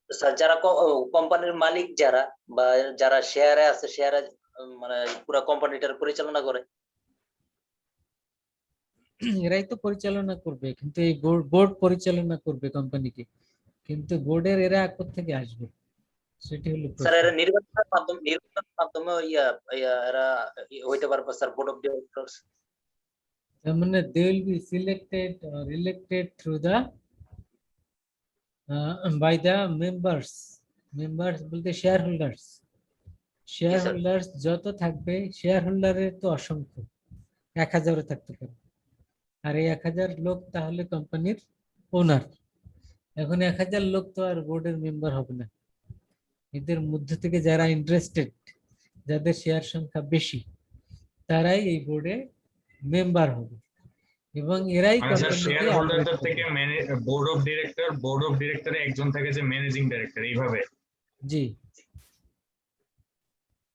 স্যার যারা কোম্পানির মালিক, যারা বা যারা শেয়ারে আছে, শেয়ারে মানে পুরো কোম্পানিটার পরিচালনা করে, এরাই তো পরিচালনা করবে, কিন্তু এই বোর্ড পরিচালনা করবে কোম্পানিকে, কিন্তু বোর্ডের এরা কোত্থেকে আসবে সেটি হলো স্যার প্রশ্ন। এরা নির্বাচনের মাধ্যমে এরা হইতে পারবে স্যার, বোর্ড অফ ডিরেক্টরস। তার মানে they will be selected or elected through the by the members, members বলতে শেয়ার হোল্ডার্স। শেয়ার হোল্ডার্স যত থাকবে, শেয়ার হোল্ডারের তো অসংখ্য, 1000ও থাকতে পারে, আর এই 1000 লোক তাহলে কোম্পানির ওনার। এখন 1000 লোক তো আর বোর্ডের মেম্বার হবে না, এদের মধ্য থেকে যারা ইন্টারেস্টেড, যাদের শেয়ার সংখ্যা বেশি, তারাই এই বোর্ডে মেম্বার হবে, এবং এরাই শেয়ার হোল্ডারদের থেকে বোর্ড অফ ডিরেক্টরে একজন থাকে যে ম্যানেজিং ডাইরেক্টর, এইভাবে। জি,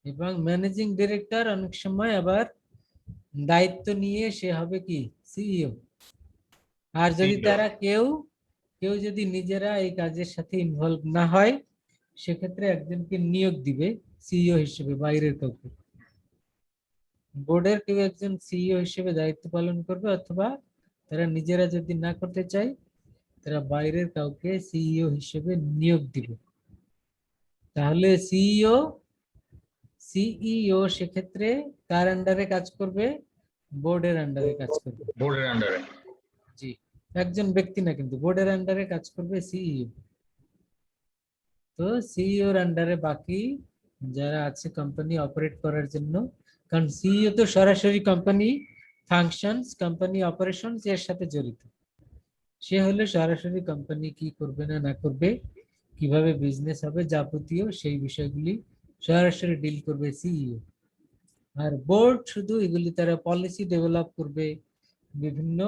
এবং ম্যানেজিং ডিরেক্টর অনেক সময় আবার দায়িত্ব নিয়ে সে হবে কি সিইও। আর যদি CEO তারা কেউ যদি নিজেরা এই কাজের সাথে ইনভলভ না হয়, সেক্ষেত্রে একজনকে নিয়োগ দিবে সিইও হিসেবে, বাইরের কাউকে। বোর্ডের কেউ একজন সিইও হিসেবে দায়িত্ব পালন করবে, অথবা তারা নিজেরা যদি না করতে চায়, তারা বাইরের কাউকে সিইও হিসেবে নিয়োগ দিবে। তাহলে সিইও সেক্ষেত্রে কার আন্ডারে কাজ করবে? বোর্ডের আন্ডারে কাজ করবে। বোর্ডের আন্ডারে। জি, একজন ব্যক্তি না, কিন্তু বোর্ডের আন্ডারে কাজ করবে সিইও। তো সিইওর আন্ডারে বাকি যারা আছে কোম্পানি অপারেট করার জন্য, কারণ সিইও তো সরাসরি কোম্পানি ফাংশনস, কোম্পানি অপারেশনস এর সাথে জড়িত। সে হলে সরাসরি কোম্পানি কি করবে না না করবে, কিভাবে বিজনেস হবে, যাবতীয় সেই বিষয়গুলি সরাসরি ডিল করবে সিইও। আর বোর্ড শুধু এগুলি তারা পলিসি ডেভেলপ করবে, বিভিন্ন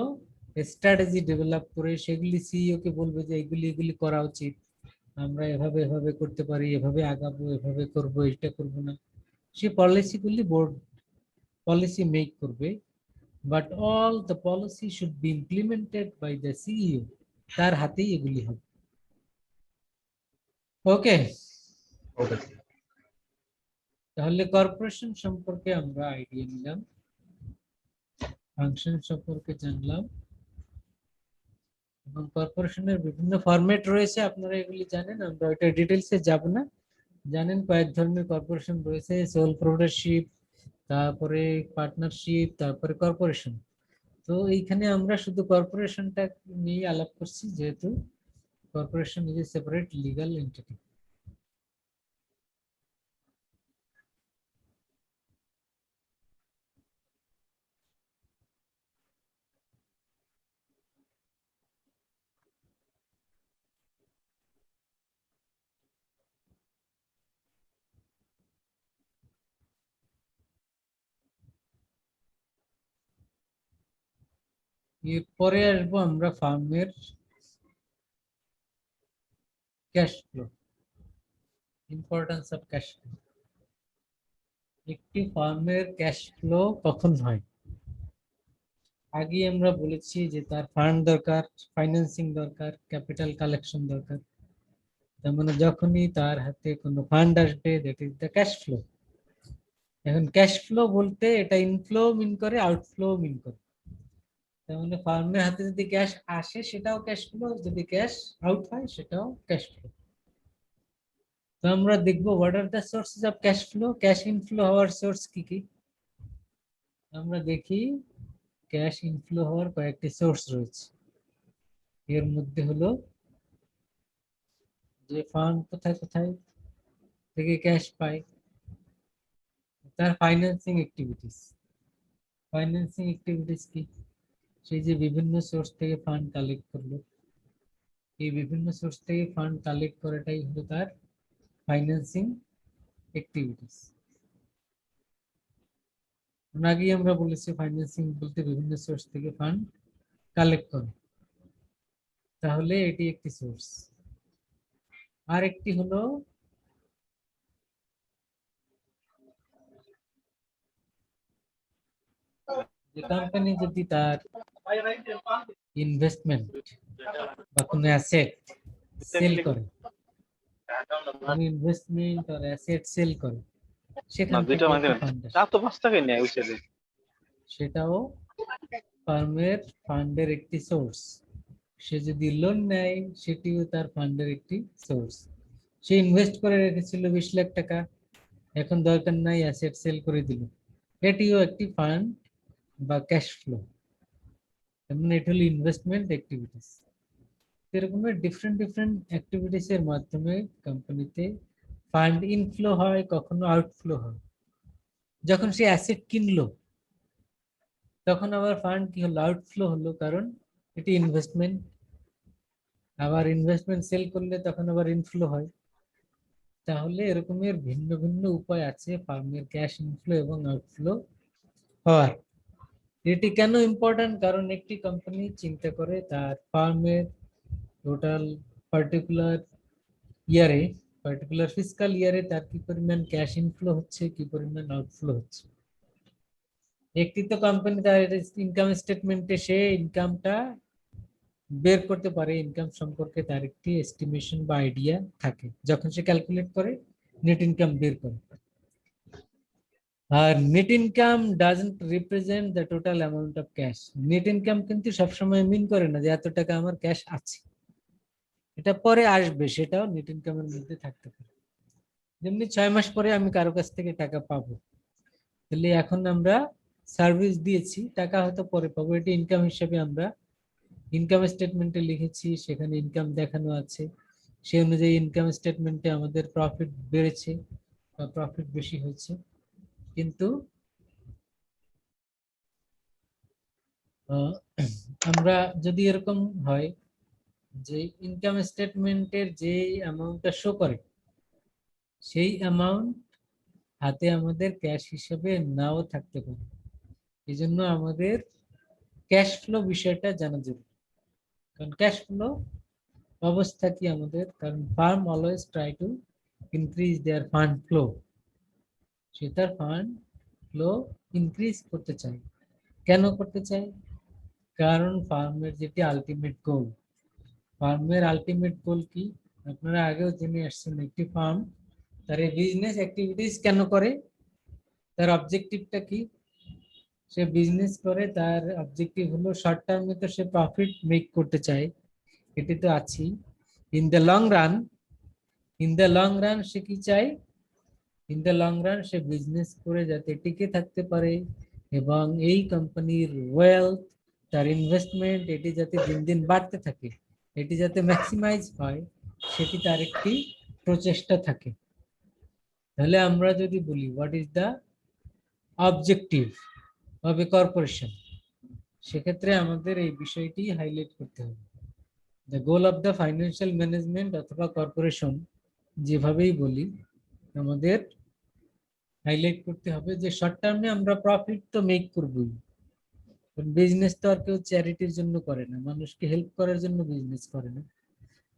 স্ট্র্যাটেজি ডেভেলপ করে সেগুলি সিইও কে বলবে যে এগুলি এগুলি করা উচিত, আমরা এভাবে এভাবে করতে পারি, এভাবে আগাবো, এভাবে করব, এটা করব না, সেই পলিসিগুলি বোর্ড পলিসি মেক করবে। But all the policy should be implemented by the CEO, তার হাতেই এগুলি হবে। ওকে, ওকে তাহলে কর্পোরেশন সম্পর্কে আমরা আইডিয়া নিলাম, ফাংশন সম্পর্কে জানলাম, এবং কর্পোরেশনের বিভিন্ন ফরম্যাট রয়েছে, আপনারা এগুলি জানেন, আমরা ওইটা ডিটেলসে যাব না। জানেন কয়েক ধরনের কর্পোরেশন রয়েছে, সোল প্রোপ্রাইটারশিপ, তারপরে পার্টনারশিপ, তারপরে কর্পোরেশন। তো এইখানে আমরা শুধু কর্পোরেশনটা নিয়ে আলাপ করছি, যেহেতু corporation is a separate legal entity. এরপরে আসবো আমরা ফার্মের cash flow, importance of cash flow. একটি ফার্মের ক্যাশ ফ্লো কখন হয়? আগে আমরা বলেছি যে তার ফান্ড দরকার, ফাইন্যান্সিং দরকার, ক্যাপিটাল কালেকশন দরকার। তার মানে যখনই তার হাতে কোনো ফান্ড আসবে, that is the cash flow. এখন ক্যাশ ফ্লো বলতে এটা ইনফ্লো মিন করে, আউটফ্লো মিন করে। তার মানে ফার্মের হাতে যদি ক্যাশ আসে সেটাও ক্যাশ ফ্লো, যদি ক্যাশ আউট হয় সেটাও ক্যাশ ফ্লো। তো আমরা দেখবো what are the sources of cash flow, cash inflow হওয়ার সোর্স কি কি। আমরা দেখি ক্যাশ ইনফ্লো হওয়ার কয়েকটি সোর্স রয়েছে। এর মধ্যে হলো যে ফান্ড কোথায় কোথায় থেকে ক্যাশ পায়, তার ফাইন্যান্সিং অ্যাক্টিভিটিস। ফাইন্যান্সিং অ্যাক্টিভিটিস কি? সেই যে বিভিন্ন সোর্স থেকে ফান্ড কালেক্ট করলো, এই বিভিন্ন সোর্স থেকে ফান্ড কালেক্ট করাটাই হলো তার ফাইন্যান্সিং অ্যাক্টিভিটিস। আগেই আমরা বলেছি ফাইন্যান্সিং বলতে বিভিন্ন সোর্স থেকে ফান্ড কালেক্ট করে, তাহলে এটি একটি সোর্স। আর একটি হলো যে কোম্পানি যদি তার ইনভেস্টমেন্ট বা কোনো অ্যাসেট সেল করে, ইনভেস্টমেন্ট আর অ্যাসেট সেল করে, সেখান থেকে ফান্ড আসে, সেটাও ফার্মের ফান্ডের একটি সোর্স। সে যদি লোন নেয় সেটিও তার ফান্ডের একটি সোর্স। সে ইনভেস্ট করে রেখেছিল 20 লাখ টাকা, এখন দরকার নাই, অ্যাসেট সেল করে দিল, এটিও একটি ফান্ড বা ক্যাশ ফ্লো। মানে এটা হলো ইনভেস্টমেন্ট অ্যাক্টিভিটিস। এরকম ডিফারেন্ট ডিফারেন্ট অ্যাক্টিভিটিস এর মাধ্যমে কোম্পানিতে ফান্ড ইনফ্লো হয়, কখনো আউটফ্লো হয়। যখন সে অ্যাসেট কিনলো তখন আবার ফান্ড কি হলো, আউটফ্লো হলো, কারণ এটি ইনভেস্টমেন্ট। আবার ইনভেস্টমেন্ট সেল করলে তখন আবার ইনফ্লো হয়। তাহলে এরকমের ভিন্ন ভিন্ন উপায় আছে ফার্মের ক্যাশ ইনফ্লো এবং আউটফ্লো হওয়ার। এটি কেন ইম্পর্টেন্ট? কারণ একটি কোম্পানি চিন্তা করে তার ফার্মের টোটাল পার্টিকুলার ইয়ারে, পার্টিকুলার ফিসকাল ইয়ারে তার কি পরিমাণ ক্যাশ ইনফ্লো হচ্ছে, কি পরিমাণ আউটফ্লো হচ্ছে। একটি তো কোম্পানি তার ইনকাম স্টেটমেন্টে সে ইনকামটা বের করতে পারে, ইনকাম সম্পর্কে তার একটি এস্টিমেশন বা আইডিয়া থাকে যখন সে ক্যালকুলেট করে নেট ইনকাম বের করে। আর net income doesn't represent the total amount of cash. Net income কিন্তু সবসময় মিন করে না যে এত টাকা আমার ক্যাশ আছে, এটা পরে আসবে, সেটাও নেট ইনকামের মধ্যে থাকতে পারে। যেমনি 6 মাস পরে আমি কারো কাছ থেকে টাকা পাবো, তাহলে এখন আমরা সার্ভিস দিয়েছি, টাকা হয়তো পরে পাবো, এটি ইনকাম হিসেবে আমরা ইনকাম স্টেটমেন্টে লিখেছি, সেখানে ইনকাম দেখানো আছে, সেই অনুযায়ী ইনকাম স্টেটমেন্টে আমাদের প্রফিট বেড়েছে বা প্রফিট বেশি হয়েছে। কিন্তু আমরা যদি এরকম হয় যে ইনকাম স্টেটমেন্টের যে অ্যামাউন্টটা শো করে সেই অ্যামাউন্ট হাতে আমাদের ক্যাশ হিসেবে নাও থাকতে পারে, এই জন্য আমাদের ক্যাশ ফ্লো বিষয়টা জানা জরুরি। কারণ ক্যাশ ফ্লো অবস্থা কি আমাদের, কারণ firm always try to increase their fund flow, সে তার ফান্ড ফ্লো ইনক্রিজ করতে চায়। কেন করতে চায়? কারণ ফার্মের যেটি আলটিমেট গোল, ফার্মের আলটিমেট গোল কি আপনারা আগেও জেনে আসছেন। একটি ফার্ম তার এই বিজনেস অ্যাক্টিভিটিস কেন করে, তার অবজেক্টিভটা কি? সে বিজনেস করে, তার অবজেক্টিভ হলো শর্ট টার্মে তো সে প্রফিট মেক করতে চায়, এটি তো আছেই। ইন দ্য লং রান সে কি চায়? In the long run say business করে যাতে টিকে থাকতে পারে এবং এই কোম্পানির ওয়েলথ, তার ইনভেস্টমেন্ট এটি যাতে দিন দিন বাড়তে থাকে, এটি যাতে ম্যাক্সিমাইজ হয়, সেটি তার একটি প্রচেষ্টা থাকে। তাহলে আমরা যদি বলি what is the objective of A corporation, সেক্ষেত্রে আমাদের এই বিষয়টি হাইলাইট করতে হবে। The goal of the financial management অথবা কর্পোরেশন যেভাবেই বলি, আমাদের হাইলাইট করতে হবে যে শর্ট টার্মে আমরা প্রফিট তো মেক করবই। বিজনেস তো আর কেউ চ্যারিটির জন্য করে না, মানুষকে হেল্প করার জন্য বিজনেস করে না।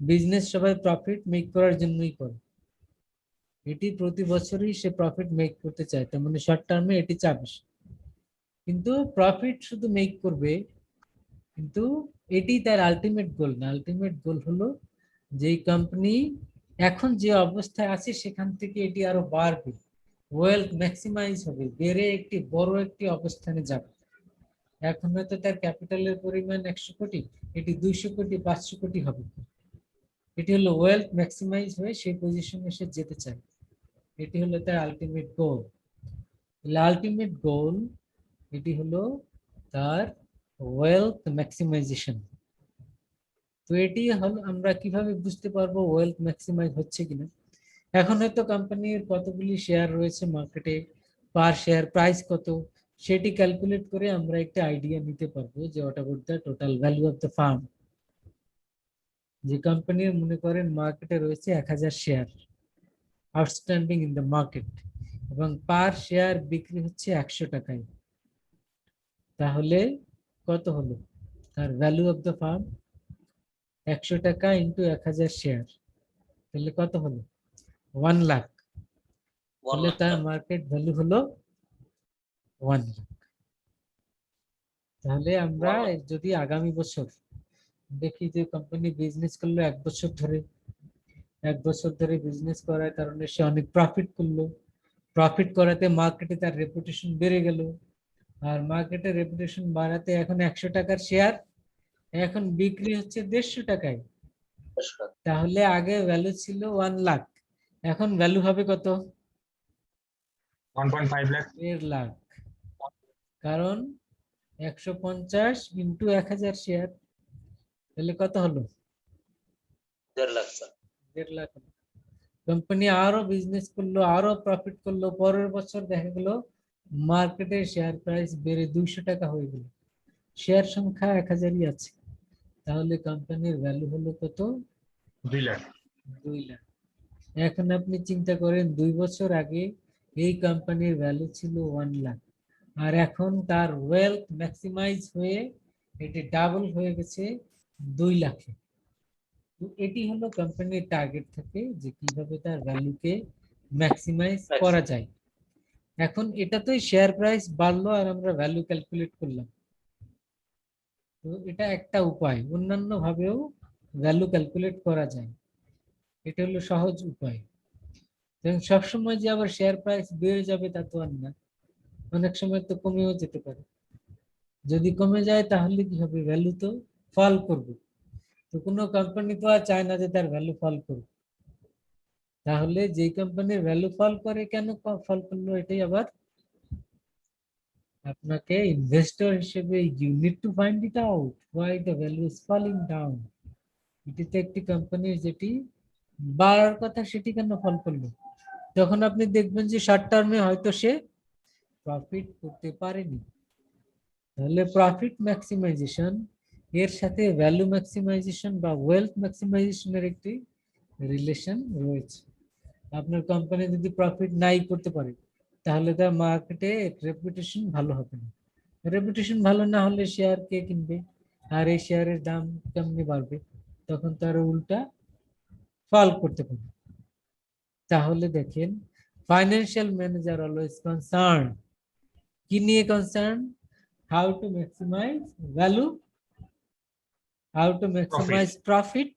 বিজনেস সবাই প্রফিট মেক করার জন্যই করে, এটি প্রতি বছরই সে প্রফিট মেক করতে চায়, তার মানে শর্ট টার্মে এটি চাবে। কিন্তু প্রফিট শুধু মেক করবে, কিন্তু এটি তার আলটিমেট গোল না। আলটিমেট গোল হলো যে কোম্পানি এখন যে অবস্থায় আছে সেখান থেকে এটি আরো বাড়বে, ওয়েলথ ম্যাক্সিমাইজ হবে, বেড়ে একটি বড় একটি অবস্থানে যাবে। এখন হয়তো তার ক্যাপিটালের পরিমাণ 100 কোটি, এটি 200 কোটি 500 কোটি হবে। এটি হলো ওয়েলথ ম্যাক্সিমাইজ হয়ে সেই পজিশনে সে যেতে চায়, এটি হলো তার আলটিমেট গোল। আলটিমেট গোল এটি হলো তার ওয়েলথ ম্যাক্সিমাইজেশন। তো এটি হলো আমরা কিভাবে বুঝতে পারবো ওয়েলথ ম্যাক্সিমাইজ হচ্ছে কিনা। এখন হয়তো কোম্পানির কতগুলি শেয়ার রয়েছে মার্কেটে, পার শেয়ার প্রাইস কত, সেটি ক্যালকুলেট করে আমরা একটা আইডিয়া নিতে পারবো যে what about the total value of the farm. যে কোম্পানির মনে করেন মার্কেটে রয়েছে 1000 share outstanding in the market এবং পার শেয়ার বিক্রি হচ্ছে 100 টাকায়, তাহলে কত হলো তার ভ্যালু অফ দ্য ফার্ম? 100 টাকা ইন্টু 1000 শেয়ার, তাহলে কত হলো? 1 লাখ। তাহলে তার মার্কেট ভ্যালু হলো 1 লাখ। তাহলে আমরা যদি আগামী বছর দেখি যে কোম্পানি বিজনেস করলো 1 বছর ধরে, 1 বছর ধরে বিজনেস করার কারণে সে অনেক প্রফিট করলো, প্রফিট করাতে মার্কেটে তার রেপুটেশন বেড়ে গেল, আর মার্কেটে রেপুটেশন বাড়াতে এখন 100 টাকার শেয়ার এখন বিক্রি হচ্ছে 150 টাকায়। তাহলে আগে ভ্যালু ছিল 1 লাখ, এখন ভ্যালু হবে কত? 1.5 লাখ। 1.5 লাখ, কারণ 150 ইন্টু 1000 শেয়ার, তাহলে কত হলো? 1.5 লাখ। 1.5 লাখ। কোম্পানি আরো বিজনেস করলো, আরো প্রফিট করলো, পরের বছর দেখা গেল মার্কেটের শেয়ার প্রাইস বেড়ে 200 টাকা হয়ে গেল, শেয়ার সংখ্যা 1000ই আছে, তাহলে কোম্পানির ভ্যালু হলো কত? 2 লাখ। 2 লাখ। এখন আপনি চিন্তা করেন 2 বছর আগে এই কোম্পানির ভ্যালু ছিল 1 লাখ, আর এখন তার ওয়েলথ ম্যাক্সিমাইজ হয়ে এটি ডাবল হয়ে গেছে 2 লাখে। তো এটি হলো কোম্পানির টার্গেট থাকে যে কিভাবে তার ভ্যালুকে ম্যাক্সিমাইজ করা যায়। এখন এটা তো শেয়ার প্রাইস বাড়লো আর আমরা ভ্যালু ক্যালকুলেট করলাম, তো এটা একটা উপায়, অন্যান্য ভাবেও ভ্যালু ক্যালকুলেট করা যায়, এটা হলো সহজ উপায়। সবসময় যে আবার শেয়ার প্রাইস বেড়ে যাবে তা তো আর না, অনেক সময় তো কমেও যেতে পারে। যদি কমে যায় তাহলে কি হবে? ভ্যালু তো ফল করবে। তো কোনো কোম্পানি তো আর চায় না যে তার ভ্যালু ফল করবে, তাহলে যে কোম্পানির ভ্যালু ফল করে কেন ফল করলো, এটাই আবার আপনাকে ইনভেস্টর হিসেবে you need to find it out why the value is falling down. এটিতে একটি কোম্পানির যেটি বাড়ার কথা সেটি কেন ফল করলো? তখন আপনি দেখবেন যে শর্ট টার্মে হয়তো সে প্রফিট করতে পারেনি। তাহলে প্রফিট ম্যাক্সিমাইজেশন এর সাথে ভ্যালু ম্যাক্সিমাইজেশন বা ওয়েলথ ম্যাক্সিমাইজেশনের একটি রিলেশন রয়েছে। আপনার কোম্পানি যদি প্রফিট নাই করতে পারে তাহলে তার মার্কেটে রেপুটেশন ভালো হবে না। রেপুটেশন ভালো না হলে শেয়ার কে কিনবে, আর এই শেয়ারের দাম কেমনি বাড়বে? তখন তার উল্টা ফল করতে পারে। তাহলে দেখেন, ফাইন্যান্সিয়াল ম্যানেজার অলওয়েজ কনসার্ন, কি নিয়ে concern? How to maximize value, how to maximize profit.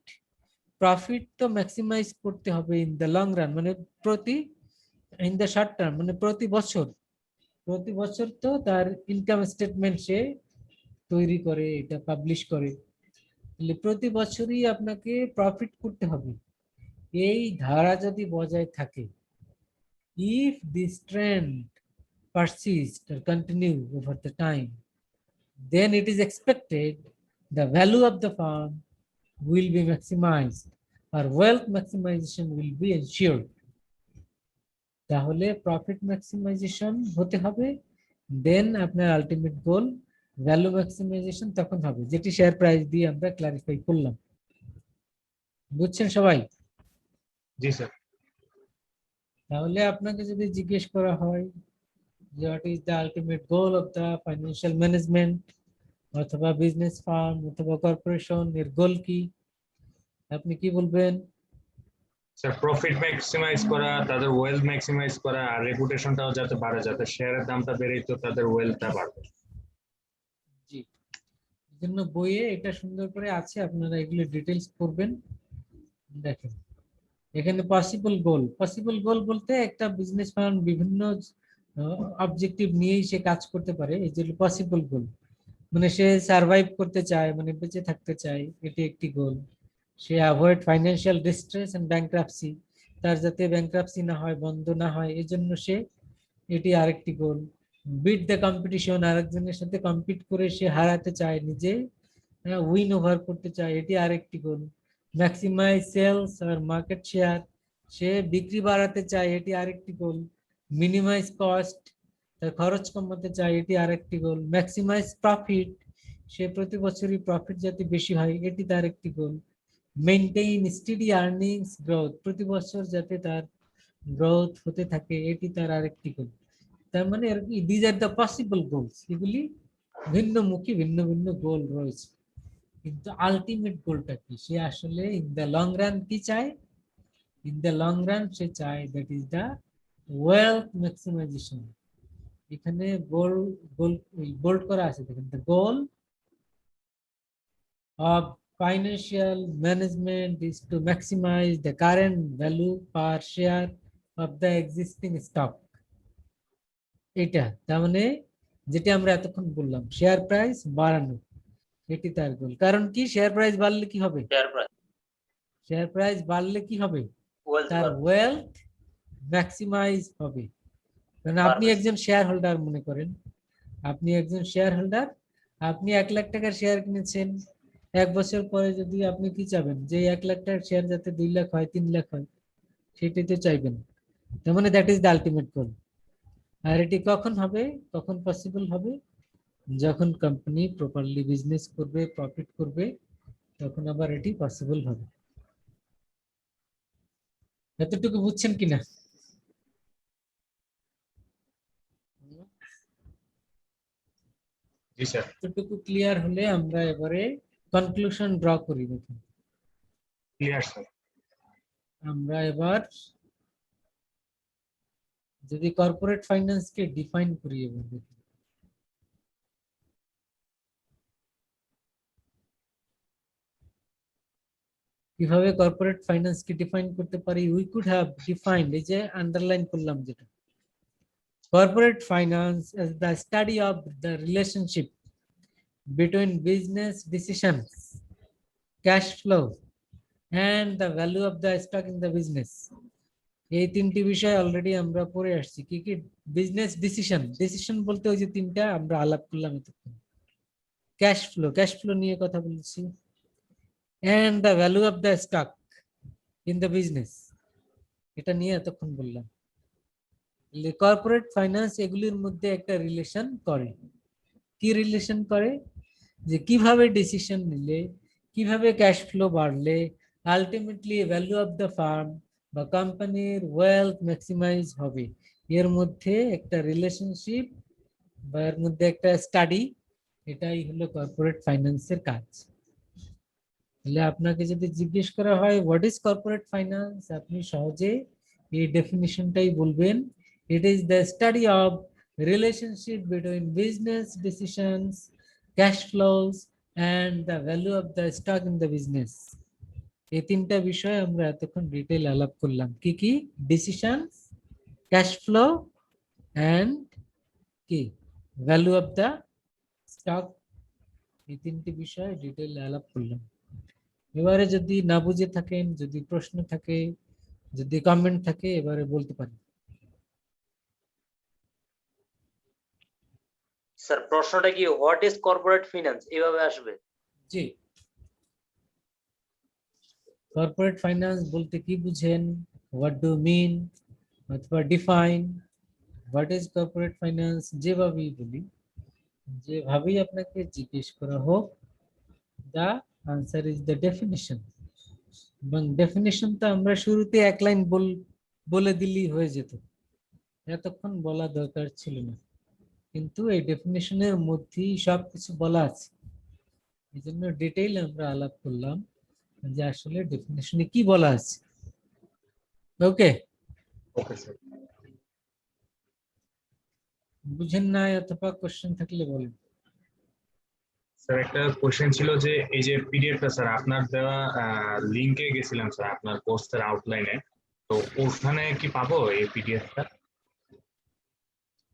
Profit তো ম্যাক্সিমাইজ করতে হবে ইন দ্য লং রান, মানে ইন দ্য শর্ট টার্ম, মানে প্রতি বছর তো তার ইনকাম স্টেটমেন্ট সে তৈরি করে, এটা পাবলিশ করে। তাহলে প্রতি বছরই আপনাকে প্রফিট করতে হবে। এই ধারা যদি বজায় থাকে, if this trend persists or continue over the time, then it is expected the value of the firm will be maximized or wealth maximization will be ensured. তাহলে প্রফিট ম্যাক্সিমাইজেশন হতে হবে, দেন আপনার আলটিমেট গোল ভ্যালু ম্যাক্সিমাইজেশন তখন হবে, যেটি share price দিয়ে আমরা clarify করলাম। বুঝছেন সবাই? জি স্যার। তাহলে আপনাকে যদি জিজ্ঞেস করা হয় যে what is the ultimate goal of the financial management অথবা বিজনেস ফার্ম অথবা কর্পোরেশন, এর গোল কি? আপনি কি বলবেন? স্যার প্রফিট ম্যাক্সিমাইজ করা, তাদের ওয়েলথ ম্যাক্সিমাইজ করা, আর রেপুটেশনটাও যাতে বাড়ে, যাতে শেয়ারের দামটা বেড়ে তো তাদের ওয়েলথটা বাড়বে। জি, জন্য বইয়ে এটা সুন্দর করে আছে, আপনারা এগুলো ডিটেইলস পড়বেন। দেখেন এখানে পসিবল গোল বলতে একটা বিজনেস ফার্ম বিভিন্ন অবজেক্টিভ নিয়েই সে কাজ করতে পারে, এই যে পসিবল গোল। মানে সে সার্ভাইভ করতে চায়, মানে বেঁচে থাকতে চায়, এটি একটি গোল। সে avoid financial distress and bankruptcy, তার যাতে ব্যাংক্রাপসি না হয়, বন্ধ না হয়, এই জন্য সে, এটি আরেকটি গোল। বিট দ্য কম্পিটিশন, আরেকজনের সাথে কম্পিট করে সে হারাতে চায়, নিজে উইন ওভার করতে চায়, এটি আরেকটি গোল। ম্যাক্সিমাইজ সেলস আর মার্কেট শেয়ার, সে বিক্রি বাড়াতে চায়, এটি আরেকটি গোল। মিনিমাইজ কস্ট, তার খরচ কমাতে চায়, এটি আরেকটি গোল। ম্যাক্সিমাইজ প্রফিট, সে প্রতি বছরই প্রফিট যাতে বেশি হয়, এটি তার একটি গোল। মেইনটেইন স্টেডি আর্নিংস গ্রোথ, প্রতি বছর যাতে তার গ্রোথ হতে থাকে, এটি তার আরেকটি গোল। তার মানে আর কি, these are the possible goals, এগুলি ভিন্নমুখী ভিন্ন ভিন্ন গোল রয়েছে, কিন্তু আলটিমেট গোলটা কি? সে আসলে ইন দ্য লং রান কি চায়? ইন দ্য লং রান সে চায় that is the wealth maximisation. এখানে গোল গোল বোল্ড করা আছে, দেখেন, the goal of financial management is to maximize the current value per share of the existing stock. এটা তার মানে যেটা আমরা এতক্ষণ বললাম, শেয়ার প্রাইস বাড়ানো, এটি তার গোল। কারণ কি? শেয়ার প্রাইস বাড়লে কি হবে? শেয়ার প্রাইস বাড়লে কি হবে? তার ওয়েলথ ম্যাক্সিমাইজ হবে। কারণ আপনি একজন শেয়ার হোল্ডার, মনে করেন আপনি একজন শেয়ার হোল্ডার, আপনি 1 লাখ টাকার শেয়ার কিনেছেন, 1 বছর পরে যদি আপনি কি চাবেন? যে 1 লাখ টাকার শেয়ার যাতে 2 লাখ হয়, 3 লাখ হয়, সেটাই তো চাইবেন। তার মানে that is the ultimate goal. আর এটি কখন হবে, কখন পসিবল হবে? যখন কোম্পানি প্রপারলি বিজনেস করবে, প্রফিট করবে, তখন আবার এটি পসিবল হবে। এতটুকু বুঝছেন কিনা? জি স্যার। এতটুকু ক্লিয়ার হলে আমরা এবারে কনক্লুশন ড্র করি। দেখুন ক্লিয়ার স্যার। আমরা এবার যদি কর্পোরেট ফাইন্যান্স কে ডিফাইন করি, এবার দেখুন কিভাবে কর্পোরেট ফাইন্যান্স কে ডিফাইন করতে পারি। উই কুড হ্যাভ ডিফাইন্ড, এই যে আন্ডারলাইন করলাম যেটা, corporate finance as the study of the relationship between business decisions, cash flow and the value of the stock in the business. এই তিনটি বিষয় অলরেডি আমরা পড়ে আসছি। কি কি? বিজনেস ডিসিশন বলতে ওই যে তিনটা আমরা আলাপ করলাম এতক্ষণ। ক্যাশ ফ্লো নিয়ে কথা বলেছি, and the value of the stock, in the business. এটা নিয়ে এতক্ষণ বললাম। কর্পোরেট ফাইন্যান্স এগুলির মধ্যে একটা রিলেশন করে। কি রিলেশন করে? যে কিভাবে ডিসিশন নিলে, কিভাবে ক্যাশ ফ্লো বাড়লে ultimately value of the farm বা কোম্পানির ওয়েলথ ম্যাক্সিমাইজ হবে, এর মধ্যে একটা রিলেশনশিপ বা এর মধ্যে একটা স্টাডি, এটাই হলো কর্পোরেট ফাইন্যান্সের কাজ। তাহলে আপনাকে যদি জিজ্ঞেস করা হয় হোয়াট ইজ কর্পোরেট ফাইন্যান্স, আপনি সহজে এই ডেফিনিশনটাই বলবেন, it is the study of relationship between business decisions, cash flows and the value of the stock in the business. এই তিনটা বিষয় আমরা এতক্ষণ ডিটেইল আলাপ করলাম। কি কি? ডিসিশনস, ক্যাশ ফ্লো এন্ড কি ভ্যালু অফ দ্য স্টক। এই তিনটি বিষয় ডিটেইল আলাপ করলাম। এবারে যদি না বুঝে থাকেন, যদি প্রশ্ন থাকে, যদি কমেন্ট থাকে, এবারে বলতে পারেন। স্যার প্রশ্নটা কি হোয়াট ইজ কর্পোরেট ফিনান্স এইভাবে আসবে? জি, কর্পোরেট ফাইন্যান্স বলতে কি বুঝেন, হোয়াট ডু মিন অথবা define what is corporate finance, যেভাবেই বলি, যেভাবেই আপনাকে জিজ্ঞেস করা হোক, the answer is the definition. এবং ডেফিনিশনটা আমরা শুরুতে এক লাইন বলে দিলেই হয়ে যেত, এতক্ষণ বলা দরকার ছিল না। কিন্তু এই ডেফিনিশনের মধ্যেই সবকিছু বলা আছে, এই জন্য ডিটেইল আমরা আলাপ করলাম যে আসলে ডেফিনিশনে কি বলা আছে। ওকে, ওকে স্যার। বুঝেন না অথবা কোশ্চেন থাকলে বলেন। স্যার একটা কোশ্চেন ছিল যে এই যে পিডিএফটা স্যার আপনার দেওয়া লিংকে গেছিলাম স্যার আপনার কোর্সের আউটলাইনে, তো ওখানে কি পাবো এই পিডিএফটা?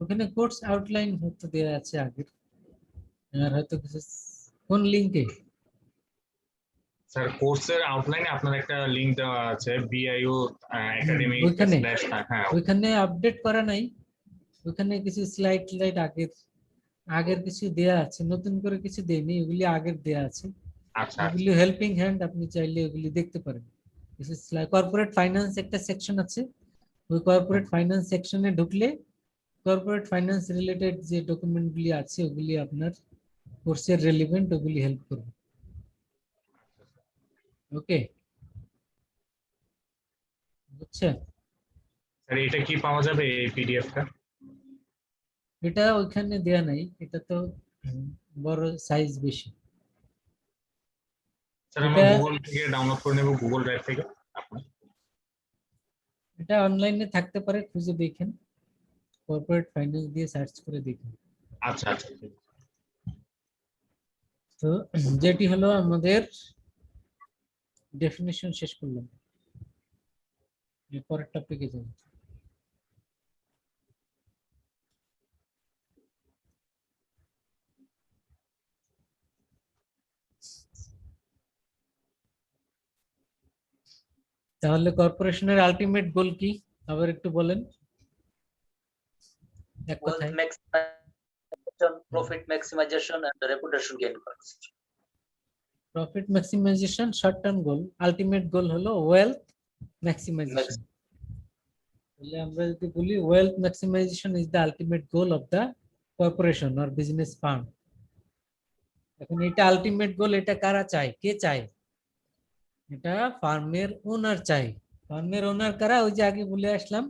ওখানে কোর্স আউটলাইন হয়তো দেওয়া আছে আগের, আর হয়তো কিছু। কোন লিংকে? স্যার কোর্সের আউটলাইনে আপনার একটা লিংক দেওয়া আছে বিআইও একাডেমি ওইখানে? স্ল্যাশ, হ্যাঁ ওইখানে আপডেট করা নাই, ওখানে কিছু স্লাইড আগের কিছু দেয়া আছে, নতুন করে কিছু দেয়নি, ওগুলি আগের দেয়া আছে। আচ্ছা ওগুলি হেল্পিং হ্যান্ড, আপনি চাইলে ওগুলি দেখতে পারেন। কর্পোরেট ফাইন্যান্স একটা সেকশন আছে, ওই কর্পোরেট ফাইন্যান্স সেকশনে ঢুকলে কর্পোরেট ফাইন্যান্স রিলেটেড যে ডকুমেন্টগুলি আছে ওগুলি আপনার কোর্সের রেলিভেন্ট, ওগুলি হেল্প করবে। ওকে, বুঝছেন? স্যার এটা কি পাওয়া যাবে এই পিডিএফটা? এটা ওইখানে দেয়া নাই, এটা তো বড় সাইজ বেশি। স্যার আমরা এটা- গুগল থেকে ডাউনলোড করে নেব, গুগল ড্রাইভ থেকে আপনার। এটা অনলাইনে থাকতে পারে, খুঁজে দেখেন, কর্পোরেট ফাইন্যান্স দিয়ে সার্চ করে দেখেন। আচ্ছা আচ্ছা ঠিক আছে। তো যেটি হলো আমাদের ডেফিনিশন শেষ করলাম, পরের টপিকে যাব। তাহলে কর্পোরেশনের আলটিমেট গোল কি আবার একটু বলেন এক ওয়েলথ কথায়। Maximisation, profit maximisation and reputation gain করা। Profit maximisation short term goal, ultimate goal হলো ওয়েলথ ম্যাক্সিমাইজেশন। তাহলে আমরা যদি বলি wealth maximisation is the ultimate goal of the corporation or business firm. এখন এটা আলটিমেট গোল, এটা কারা চায়, কে চায়? এটা ফার্মের ওনার চায়। ফার্মের ওনার কারা? ওই যে আগে বলে আসলাম,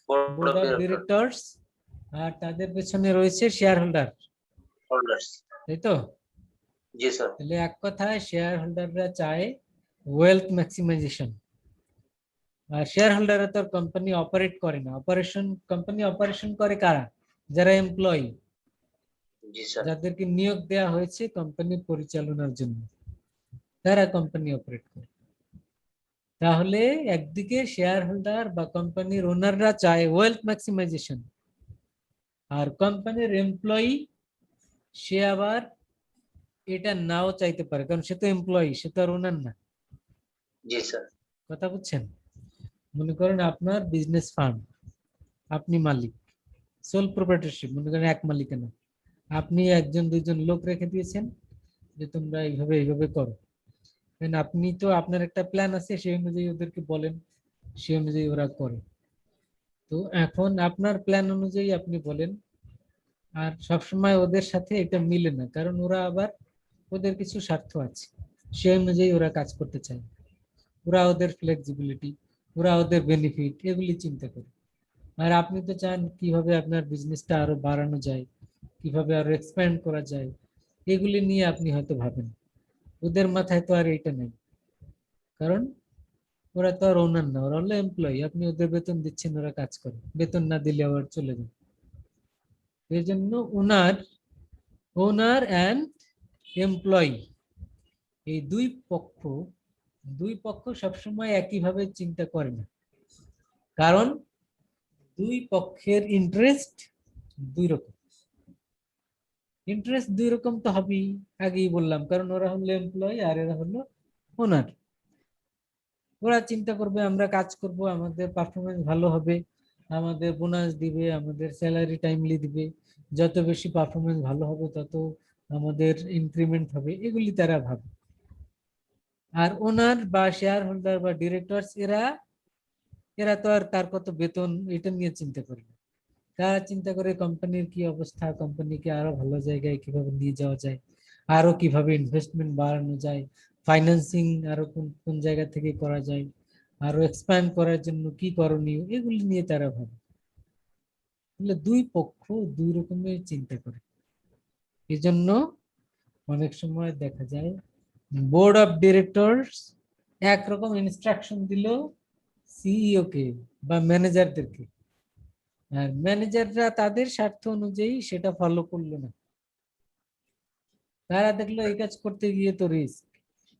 বোর্ড অফ ডিরেক্টরস, আর তাদের পেছনে রয়েছে শেয়ার হোল্ডার, হোল্ডার্স। তাই তো? জি স্যার। তাহলে এক কথায় শেয়ার হোল্ডাররা চায় ওয়েলথ ম্যাক্সিমাইজেশন। আর শেয়ার হোল্ডাররা তো কোম্পানি অপারেট করে না, কোম্পানি অপারেশন করে কারা? যারা এমপ্লয়ি, জি স্যার। যাদেরকে নিয়োগ দেওয়া হয়েছে কোম্পানি পরিচালনার জন্য, তারা কোম্পানি অপারেট করে। তাহলে একদিকে শেয়ার হোল্ডার বা কোম্পানির ওনাররা চায় ওয়েলথ ম্যাক্সিমাইজেশন, আর কোম্পানির এমপ্লয়ি সে আবার এটা নাও চাইতে পারে, কারণ সে তো এমপ্লয়ি, সে তো আর ওনার না। জি স্যার। কথা বুঝছেন? মনে করেন আপনার বিজনেস ফার্ম, আপনি মালিক, সোল প্রপ্রাইটরশিপ, মনে করেন এক মালিকানা, আপনি একজন দুইজন লোক রেখে দিয়েছেন যে তোমরা এইভাবে করো। আপনি তো আপনার একটা প্ল্যান আছে, সেই অনুযায়ী ওদেরকে বলেন, সেই অনুযায়ী ওরা করে। তো এখন আপনার প্ল্যান অনুযায়ী আপনি বলেন, আর সবসময় ওদের সাথে এটা মিলে না, কারণ ওরা আবার ওদের কিছু স্বার্থ আছে, সেই অনুযায়ী ওরা কাজ করতে চায়। ওরা ওদের ফ্লেক্সিবিলিটি, ওরা ওদের বেনিফিট এগুলি চিন্তা করে। আর আপনি তো চান কিভাবে আপনার বিজনেসটা আরো বাড়ানো যায়, কিভাবে আরো এক্সপ্যান্ড করা যায়, এগুলি নিয়ে আপনি হয়তো ভাবেন। ওদের মাথায় তো আর এইটা নেই, কারণ ওরা তো আর ওনার না, ওরা হলো এমপ্লয়ি। আপনি ওদের বেতন দিচ্ছেন, ওরা কাজ করে, বেতন না দিলে আবার চলে যাবে। এই জন্য ওনার অ্যান্ড এমপ্লয়ি, এই দুই পক্ষ সবসময় একইভাবে চিন্তা করে না, কারণ দুই পক্ষের ইন্টারেস্ট দুই রকম তো হবেই, আগেই বললাম, কারণ ওরা হলো এমপ্লয়ি আর এরা হলো ওনার। ওরা চিন্তা করবে আমরা কাজ করব, আমাদের পারফরমেন্স ভালো হবে, আমাদের বোনাস দিবে, আমাদের স্যালারি টাইমলি দিবে, যত বেশি পারফরমেন্স ভালো হবে তত আমাদের ইনক্রিমেন্ট হবে, এগুলি তারা ভাবে। আর ওনার বা শেয়ার হোল্ডার বা ডিরেক্টরস এরা এরা তো আর কার কত বেতন এটা নিয়ে চিন্তা করে না। তারা চিন্তা করে কোম্পানির কি অবস্থা, কোম্পানিকে আরো ভালো জায়গায় কিভাবে নিয়ে যাওয়া যায়, আরো কিভাবে ইনভেস্টমেন্ট বাড়ানো যায়, ফাইন্যান্সিং আরো কোন কোন জায়গা থেকে করা যায়, আরো এক্সপ্যান্ড করার জন্য কি করণীয়, এগুলি নিয়ে তারা ভাবে। তাহলে দুই পক্ষ দুই রকমের চিন্তা করে। এজন্য অনেক সময় দেখা যায় বোর্ড অফ ডিরেক্টরস একরকম ইনস্ট্রাকশন দিল সিইও কে বা ম্যানেজারদেরকে, আর ম্যানেজাররা তাদের স্বার্থ অনুযায়ী সেটা ফলো করলো না। তারা দেখলো এই কাজ করতে গিয়ে তো রিস্ক,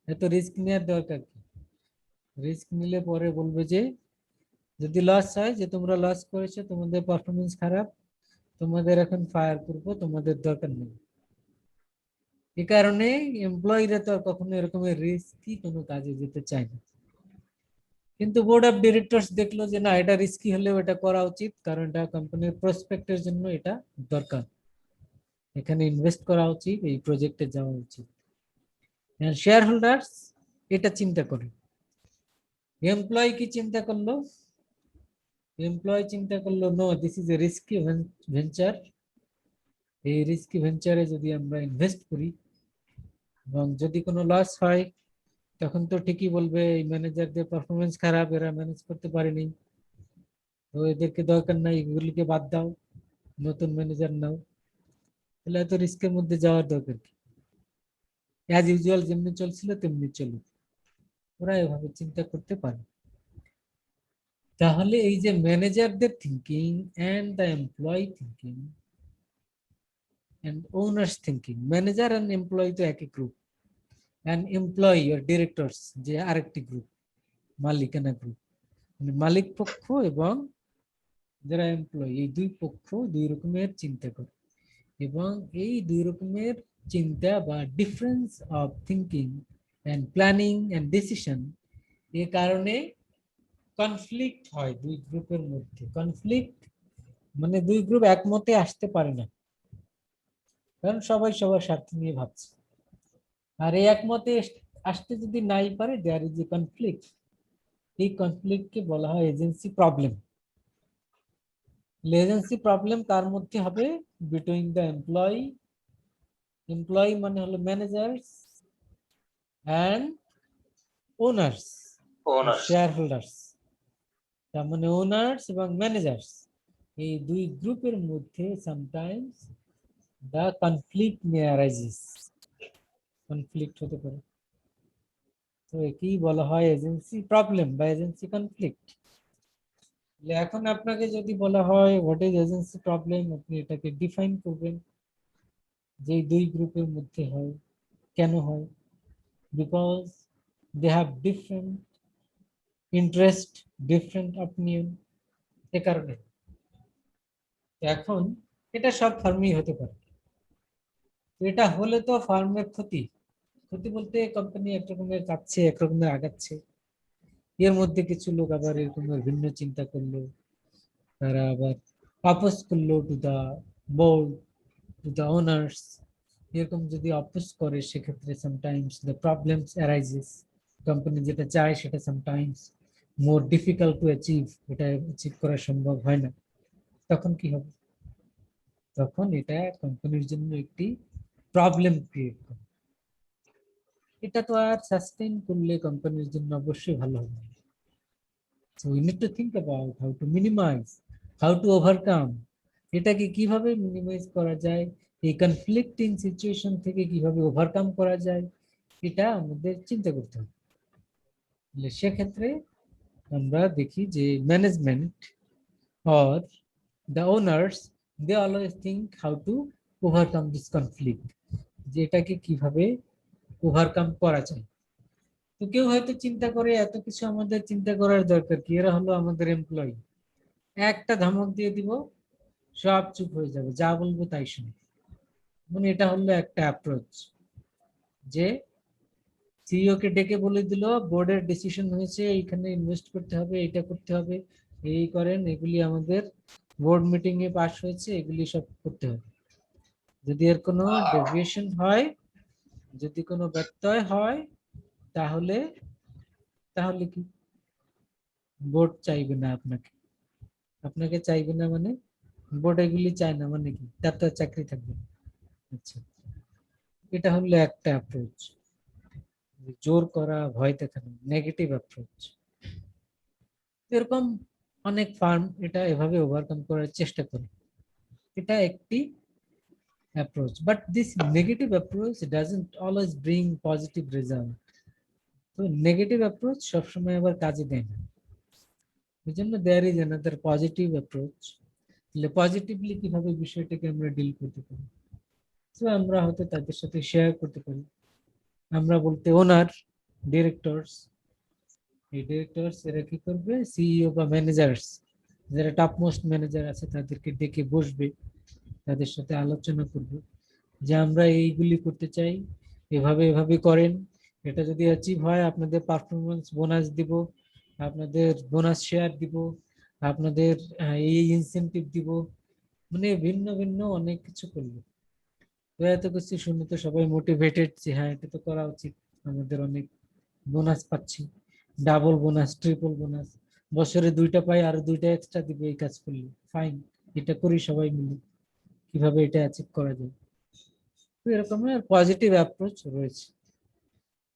এত রিস্ক নেওয়ার দরকার কি? রিস্ক নিলে পরে বলবে যে যদি লস হয়, যে তোমরা লস করেছো, তোমাদের পারফরমেন্স খারাপ, তোমাদের এখন ফায়ার করবো, তোমাদের দরকার নেই। এই কারণে এমপ্লয়িরা তো আর কখনো এরকমের রিস্কি কোনো কাজে যেতে চায় না। কিন্তু বোর্ড অফ ডিরেক্টরস দেখলো যে না, এটা রিস্কি হলেও এটা করা উচিত, কারণ এটা কোম্পানির প্রসপেক্টের জন্য এটা দরকার, এখানে ইনভেস্ট করা উচিত, এই প্রজেক্টে যাওয়া উচিত। শেয়ার হোল্ডার্স এটা চিন্তা করে। এমপ্লয়ি কি চিন্তা করলো? এমপ্লয়ি চিন্তা করলো no, this is a risky venture, এই রিস্কি ভেঞ্চারে যদি আমরা ইনভেস্ট করি এবং যদি কোনো লস হয়, তখন তো ঠিকই বলবে এই ম্যানেজারদের পারফরমেন্স খারাপ, এরা ম্যানেজ করতে পারেনি, তো এদেরকে দরকার নাই, এগুলিকে বাদ দাও, নতুন ম্যানেজার নাও। তাহলে এত রিস্কের মধ্যে যাওয়ার দরকার কি? অ্যাজ ইউজুয়াল যেমনি চলছিল তেমনি চলুক। ওরা এভাবে চিন্তা করতে পারে। তাহলে এই যে ম্যানেজারদের thinking and the employee thinking and owners thinking, manager and employee তো একই গ্রুপ, এন্ড এমপ্লয়ি আর ডিরেক্টরস যে আরেকটি গ্রুপ, মালিকানা গ্রুপ, মানে মালিক পক্ষ এবং যারা এমপ্লয়ি, এই দুই পক্ষ দুই রকমের চিন্তা করে। এবং এই দুই রকমের চিন্তা বা difference of thinking and planning and decision, এ কারণে কনফ্লিক্ট হয় দুই গ্রুপের মধ্যে। কনফ্লিক্ট মানে দুই গ্রুপ একমতে আসতে পারে না, কারণ সবাই সবার স্বার্থ নিয়ে ভাবছে। আর এই একমতে আসতে যদি নাই পারে, দেয়ার ইজ এ কনফ্লিক্ট। এই কনফ্লিক্টকে বলা হয় এজেন্সি প্রবলেম। এজেন্সি প্রবলেম কার মধ্যে হবে? বিটুইন দ্য এমপ্লয়ি মানে হলো managers and owners, share holders. তার মানে ওনার্স এবং ম্যানেজার্স, এই দুই গ্রুপের মধ্যে sometimes the conflict may arises, conflict হতে পারে। তো একেই বলা হয় এজেন্সি প্রবলেম বা এজেন্সি কনফ্লিক্ট। এখন আপনাকে যদি বলা হয় হোয়াট ইজ এজেন্সি প্রবলেম, আপনি এটাকে ডিফাইন করবেন যে দুই গ্রুপের মধ্যে হয়, কেন হয়? Because they have different interest, different opinion, এ কারণে। এখন এটা সব ফার্মেই হতে পারে। এটা হলে তো ফার্মের ক্ষতি, ক্ষতি বলতে কোম্পানি একরকমের কাটছে, একরকমের আগাচ্ছে, এর মধ্যে কিছু লোক আবার এরকমের ভিন্ন চিন্তা করলো, তারা আবার অপোজ করলো to the board, to the owners. এরকম যদি অপোজ করে, সেক্ষেত্রে sometimes the problems arises. Company যেটা চায় সেটা sometimes more difficult to achieve, এটা অ্যাচিভ করা সম্ভব হয় না, তখন কি হবে? তখন এটা কোম্পানির জন্য একটি প্রবলেম ক্রিয়েট করে। এটা তো আর সাস্টেইন করলে কোম্পানির জন্য অবশ্যই ভালো হবে। So we need to think about how to minimize, how to overcome, এটাকে কিভাবে মিনিমাইজ করা যায়, এই কনফ্লিক্টিং সিচুয়েশন থেকে কিভাবে ওভারকাম করা যায়, এটা আমাদের চিন্তা করতে হবে। সেক্ষেত্রে আমরা দেখি যে management or the owners, they always think how to overcome this conflict, যে এটাকে কিভাবে ওভারকাম করা যায়। তো কেউ হয়তো চিন্তা করে এত কিছু আমাদের চিন্তা করার দরকার কি, এরা হলো আমাদের এমপ্লয়ি, একটা ধমক দিয়ে দিব সব চুপ হয়ে যাবে, যা বলবো তাই শুনে। মানে এটা হলো একটা অ্যাপ্রোচ, যে সিইও কে ডেকে বলে দিল বোর্ডের ডিসিশন হয়েছে, এইখানে ইনভেস্ট করতে হবে, এটা করতে হবে, এই করেন, এগুলি আমাদের বোর্ড মিটিং এ পাস হয়েছে, এগুলি সব করতে হবে। যদি এর কোনো ডেভিয়েশন হয়, যদি কোনো ব্যত্যয় হয়, তাহলে তাহলে কি বোর্ড চাইবে না আপনাকে, আপনাকে চাইবে না মানে বোর্ড এগুলি চায় না মানে কি, তার তো চাকরি থাকবে না। আচ্ছা, এটা হলো একটা অ্যাপ্রোচ, জোর করা, ভয় দেখানো, নেগেটিভ অ্যাপ্রোচ। এরকম অনেক ফার্ম এটা এভাবে ওভারকাম করার চেষ্টা করে, এটা একটি approach. But this negative approach doesn't always bring positive result. তো নেগেটিভ অ্যাপ্রোচ সবসময় আবার কাজে দেয় না, এই জন্য there is another positive approach. তাহলে পজিটিভলি কিভাবে বিষয়টাকে আমরা ডিল করতে পারি, তো আমরা হয়তো তাদের সাথে শেয়ার করতে পারি। আমরা বলতে ওনার, ডিরেক্টরস, এই ডিরেক্টরস এরা কি করবে, সিইও বা ম্যানেজার্স, যারা টপ মোস্ট ম্যানেজার আছে তাদেরকে ডেকে বসবে, তাদের সাথে আলোচনা করবে যে আমরা এইগুলি করতে চাই, এভাবে এভাবে করেন, এটা যদি অ্যাচিভ হয় আপনাদের পারফরমেন্স বোনাস দিব, আপনাদের বোনাস শেয়ার দিব, আপনাদের এই ইনসেনটিভ দিব, মানে ভিন্ন ভিন্ন অনেক কিছু করবে। তো এত কিছু শুনে তো সবাই মোটিভেটেড যে হ্যাঁ এটা তো করা উচিত, আমাদের অনেক বোনাস পাচ্ছি, ডাবল বোনাস, ট্রিপল বোনাস, বছরে 2টা পাই, আর 2টা এক্সট্রা দিবে এই কাজ করলে, ফাইন, এটা করি সবাই মিলে, কিভাবে এটা অ্যাচিভ করা যায়। তো এরকমের পজিটিভ অ্যাপ্রোচ রয়েছে।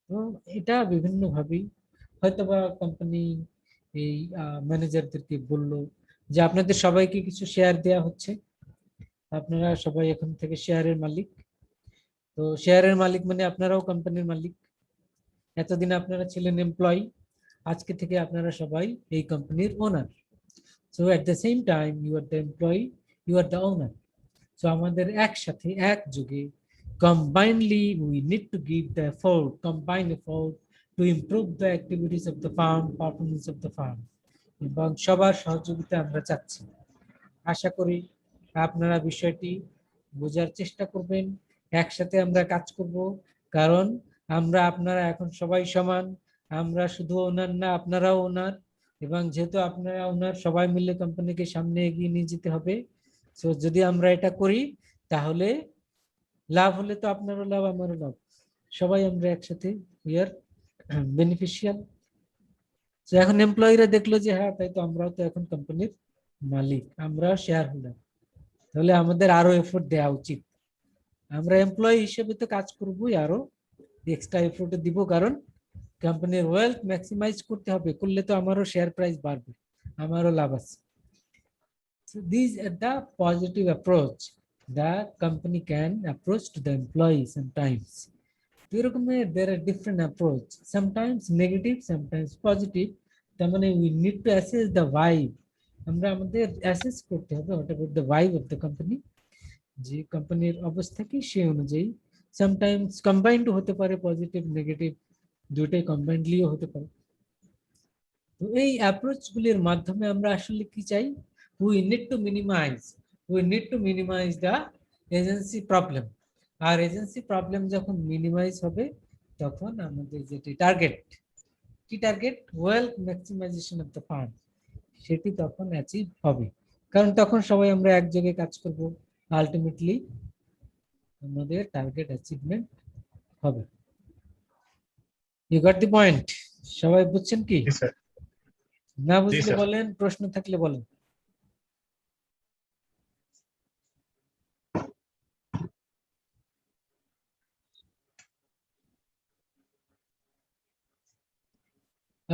তো এটা বিভিন্ন ভাবেই হয়তোবা কোম্পানি এই ম্যানেজারদেরকে বললো যে আপনাদের সবাইকে কিছু শেয়ার দেয়া হচ্ছে, আপনারা সবাই এখন থেকে শেয়ারের মালিক। তো শেয়ারের মালিক মানে আপনারাও কোম্পানির মালিক, এতদিন আপনারা ছিলেন এমপ্লয়ি, আজকে থেকে আপনারা সবাই এই কোম্পানির owner. So at the same time you are the employee, you are the owner. So আমাদের একসাথে একযোগে combinedly we need to give the effort, combined effort to improve the activities of the farm, performance of the farm, এবং সবার সহযোগিতা আমরা চাচ্ছি। আশা করি আপনারা বিষয়টি বোঝার চেষ্টা করবেন, একসাথে আমরা কাজ করব, কারণ আমরা আপনারা এখন সবাই সমান, আমরা শুধু ওনার না, আপনারাও ওনার, এবং যেহেতু আপনারা ওনার, সবাই মিলে কোম্পানিকে সামনে এগিয়ে নিয়ে যেতে হবে। সো যদি আমরা এটা করি তাহলে লাভ হলে তো আপনারও লাভ, আমারও লাভ, সবাই আমরা একসাথে উই আর বেনিফিশিয়াল। তো এখন এমপ্লয়িরা দেখলো যে হ্যাঁ তাই তো, আমরাও তো এখন কোম্পানির মালিক, আমরাও শেয়ার হোল্ডার, তাহলে আমাদের আরো এফোর্ট দেওয়া উচিত। আমরা এমপ্লয়ি হিসেবে তো কাজ করবোই, আরো এক্সট্রা এফোর্ট দিব, কারণ কোম্পানির ওয়েলথ ম্যাক্সিমাইজ করতে হবে, করলে তো আমারও শেয়ার প্রাইস বাড়বে, আমারও লাভ আছে। So these are the positive approach the company can approach to the employee sometimes. There are different approach, sometimes negative, sometimes positive. তার মানে we need to assess the vibe, আমরা আমাদের অ্যাসেস করতে হবে what about the vibe of the company, যে কোম্পানির অবস্থা কি সেই অনুযায়ী। সামটাইমস কম্বাইন্ড হতে পারে, পজিটিভ নেগেটিভ দুটোই কম্বাইন্ডলিও হতে পারে। তো এই অ্যাপ্রোচ গুলির মাধ্যমে আমরা আসলে কি চাই, we need to minimize the agency problem, আর এজেন্সি প্রবলেম যখন মিনিমাইজ হবে তখন আমাদের যেটি টার্গেট, কি target, wealth maximization of the firm, সেটি তখন অ্যাচিভ হবে, কারণ তখন সবাই আমরা একযোগে কাজ করব, আলটিমেটলি আমাদের টার্গেট অ্যাচিভমেন্ট হবে। You got the point? সবাই বুঝছেন কি? জি স্যার। না বুঝলে স্যার। বলেন, প্রশ্ন থাকলে বলেন।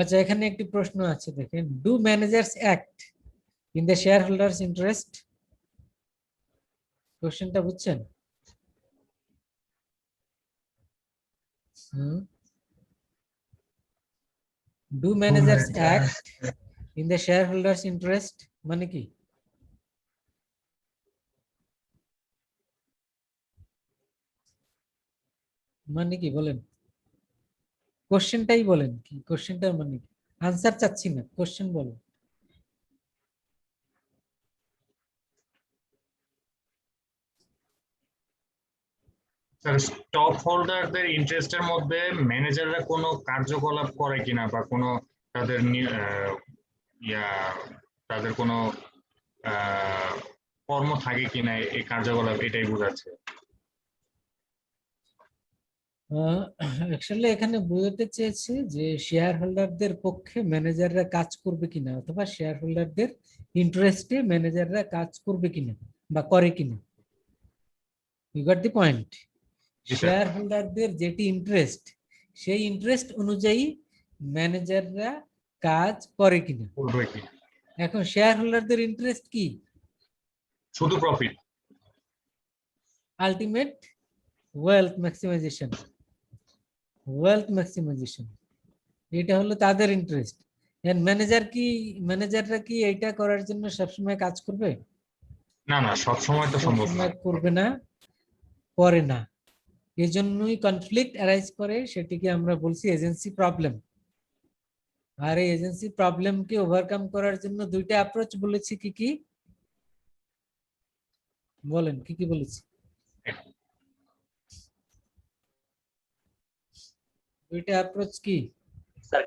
আচ্ছা, এখানে একটি প্রশ্ন আছে, দেখেন, do managers act in the share holders interest? কোশ্চেনটা বুঝছেন? Do managers act in the share holders interest মানে কি? মানে কি বলেন? কোশ্চেনটাই বলেন, কি কোশ্চেনটার মানে কি? আনসার চাচ্ছি না, কোশ্চেন বলেন। স্যার, স্টক হোল্ডারদের ইন্টারেস্টের মধ্যে ম্যানেজাররা কোনো কার্যকলাপ করে কিনা বা কোনো তাদের ইয়া তাদের কোনো কর্ম থাকে কিনা এই কার্যকলাপ, এটাই বোঝাচ্ছে। অ্যাকচুয়ালি এখানে বোঝাতে চেয়েছে যে শেয়ার হোল্ডারদের পক্ষে ম্যানেজাররা কাজ করবে কিনা, অথবা শেয়ার হোল্ডারদের ইন্টারেস্টে ম্যানেজাররা কাজ করবে কিনা বা করে কিনা। You got the point? জি স্যার। শেয়ার হোল্ডারদের যেটি ইন্টারেস্ট, সেই ইন্টারেস্ট অনুযায়ী ম্যানেজাররা কাজ করে কিনা। করবে কি? এখন শেয়ার হোল্ডারদের ইন্টারেস্ট কি? শুধু profit. Ultimate wealth maximisation, wealth maximisation, এটা হলো তাদের ইন্টারেস্ট। ম্যানেজাররা কি এটা করার জন্য সবসময় কাজ করবে? না না, সবসময় তো সম্ভব না। সবসময় করবে না, করে না। এজন্যই কনফ্লিক্ট অ্যারাইজ করে, সেটিকে আমরা বলছি এজেন্সি প্রবলেম। আর এই এজেন্সি প্রবলেমকে ওভারকাম করার জন্য দুইটা অ্যাপ্রোচ বলেছি। কি কি বলেন, কি কি বলেছি? দুইটা অ্যাপ্রোচ কি? স্যার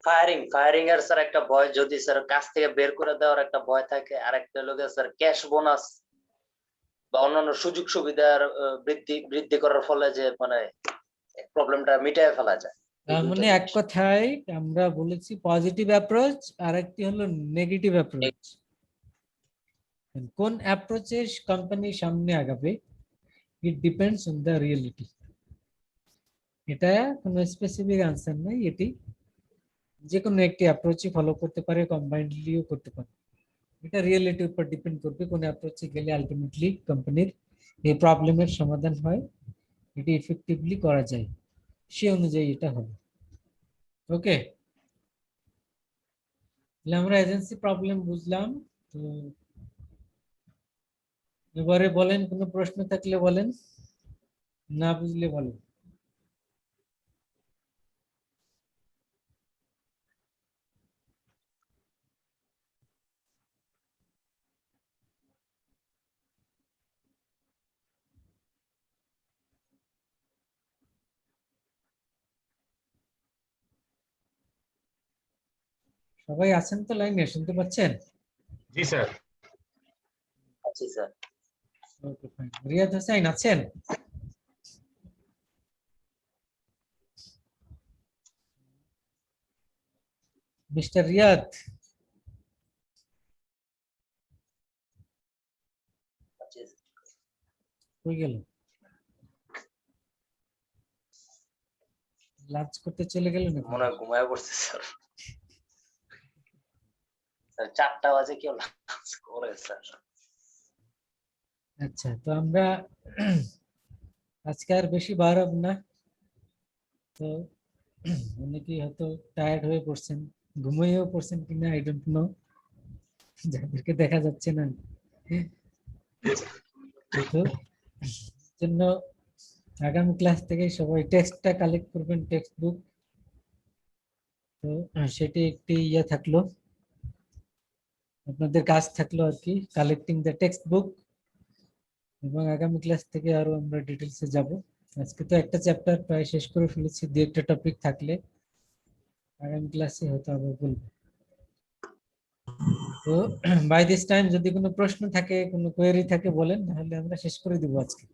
ফায়ারিং এর স্যার একটা ভয়, যদি স্যার কাজ থেকে বের করে দেওয়ার একটা ভয় থাকে, আর একটা হলো স্যার ক্যাশ বোনাস বা অন্যান্য সুযোগ সুবিধার বৃদ্ধি করার ফলে যে মানে প্রবলেমটা মিটায় ফেলা যায়। তার মানে এক কথায় আমরা বলেছি পজিটিভ অ্যাপ্রোচ, আর একটি হলো নেগেটিভ অ্যাপ্রোচ। কোন অ্যাপ্রোচে কোম্পানি সামনে আগাবে, it depends on the reality. এটা কোনো স্পেসিফিক আনসার নাই, এটি যে কোনো একটি অ্যাপ্রোচই ফলো করতে পারে, কম্বাইন্ডলিও করতে পারে। এটা রিয়েলিটির উপর ডিপেন্ড করবে কোন অ্যাপ্রোচে গেলে আলটিমেটলি কোম্পানির এই প্রবলেমের সমাধান হয়, এটি ইফেক্টিভলি করা যায়, সে অনুযায়ী এটা হবে। ওকে, তাহলে আমরা এজেন্সি প্রবলেম বুঝলাম। তো এবারে বলেন, কোনো প্রশ্ন থাকলে বলেন, না বুঝলে বলেন। সবাই আছেন তো লাইনে, শুনতে পাচ্ছেন? জি স্যার। আচ্ছা sir. Okay fine. Riyad Hossain আছেন? মিস্টার রিয়াদ কই গেল? লাঞ্চ করতে চলে গেল না? মনে হয় ঘুমায় পড়ছে স্যার। স্যার 4টা বাজে কেউ লাঞ্চ করে স্যার। আচ্ছা, তো আমরা আজকে আর বেশি বাড়াবো না। তো অনেকেই হয়তো টায়ার্ড হয়ে পড়ছেন, ঘুমিয়েও পড়ছেন কিনা আই ডোন্ট নো, যাদেরকে দেখা যাচ্ছে না। তো জন্য আগামী ক্লাস থেকে সবাই টেক্সটটা কালেক্ট করবেন, টেক্সট বুক। তো সেটি একটি ইয়ে থাকলো, আপনাদের কাজ থাকলো আর কি, কালেক্টিং দ্য টেক্সট বুক। এবং আগামী ক্লাস থেকে আরো আমরা ডিটেলসে যাব। আজকে তো একটা চ্যাপ্টার প্রায় শেষ করে ফেলেছি, দু একটা টপিক থাকলে আগামী ক্লাসে হয়তো আবার বলবো। তো বাই দিস টাইম যদি কোনো প্রশ্ন থাকে, কোনো কোয়েরি থাকে বলেন, তাহলে আমরা শেষ করে দিব আজকে।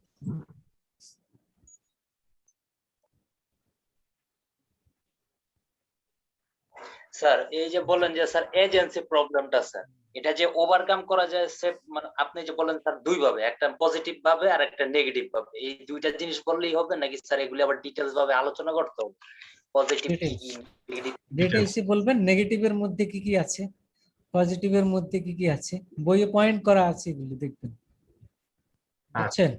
স্যার এই যে বলেন যে স্যার এজেন্সি প্রবলেমটা স্যার এটা যে ওভারকাম করা যায় মানে আপনি যে বলেন স্যার দুই ভাবে, একটা পজিটিভ ভাবে আর একটা নেগেটিভ ভাবে, এই দুইটা জিনিস বললেই হবে নাকি স্যার এগুলি আবার ডিটেইলস ভাবে আলোচনা করতে হবে? পজিটিভ কি কি নেগেটিভ? ডিটেইলসে বলবেন নেগেটিভের মধ্যে কি কি আছে, পজিটিভের মধ্যে কি কি আছে, বইয়ে পয়েন্ট করা আছে, এগুলো দেখবেন। বুঝছেন?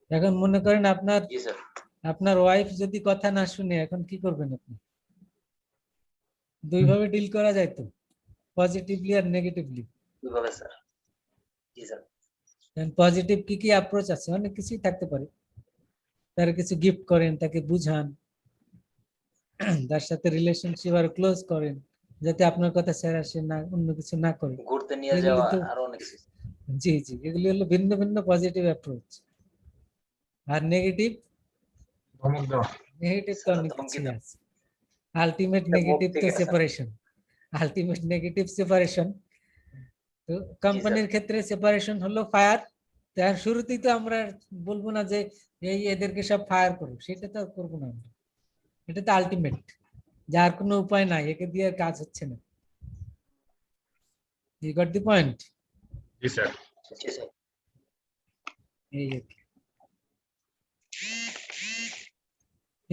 এখন মনে করেন জি স্যার। আপনার ওয়াইফ যদি কথা না শুনে, এখন কি করবেন আপনি? দুই ভাবে ডিল করা যায় তো, পজিটিভলি আর নেগেটিভলি। কিভাবে স্যার? জি স্যার। পজিটিভ কি কি অ্যাপ্রোচ আছে, অনেক কিছুই থাকতে পারে। তার কিছু গিফট করেন, তাকে বুঝান, তার সাথে রিলেশনশিপ আর ক্লোজ করেন, যাতে আপনার কথা স্যার আসে না, অন্য কিছু না করে। ঘুরতে নিয়ে এগুলি যাওয়া তো- আরো অনেক কিছু। জি জি, এগুলি হলো ভিন্ন ভিন্ন পজিটিভ অ্যাপ্রোচ। আর নেগেটিভ ধমক দেওয়া। নেগেটিভ তো অনেক ধমকি কিছু দেওয়া। আছে। আলটিমেট এটা মুখ নেগেটিভ তো থেকে আসা। Separation, ultimate negative separation. তো কোম্পানির ক্ষেত্রে সেপারেশন হলো ফায়ার। তার শুরুতেই তো আমরা বলবো না যে এই এদেরকে সব ফায়ার করো, সেটা তো করবো না আমরা। এটা তো আলটিমেট, যার কোনো উপায় নাই, একে দিয়ে আর কাজ হচ্ছে না। You got the point? জি স্যার। জি স্যার। এই আর কি।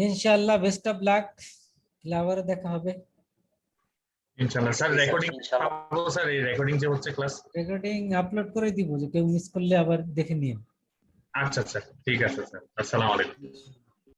ইনশাআল্লাহ, বেস্ট অফ লাক। আবারও দেখা হবে। ইনশাআল্লাহ স্যার। জি স্যার, রেকর্ডিং ইনশাআল্লাহ। পাবো স্যার? এই রেকর্ডিং যে হচ্ছে ক্লাস? রেকর্ডিং আপলোড করে দিব, যে কেউ মিস করলে আবার দেখে নিন। আচ্ছা আচ্ছা, ঠিক আছে স্যার। আসসালামু আলাইকুম।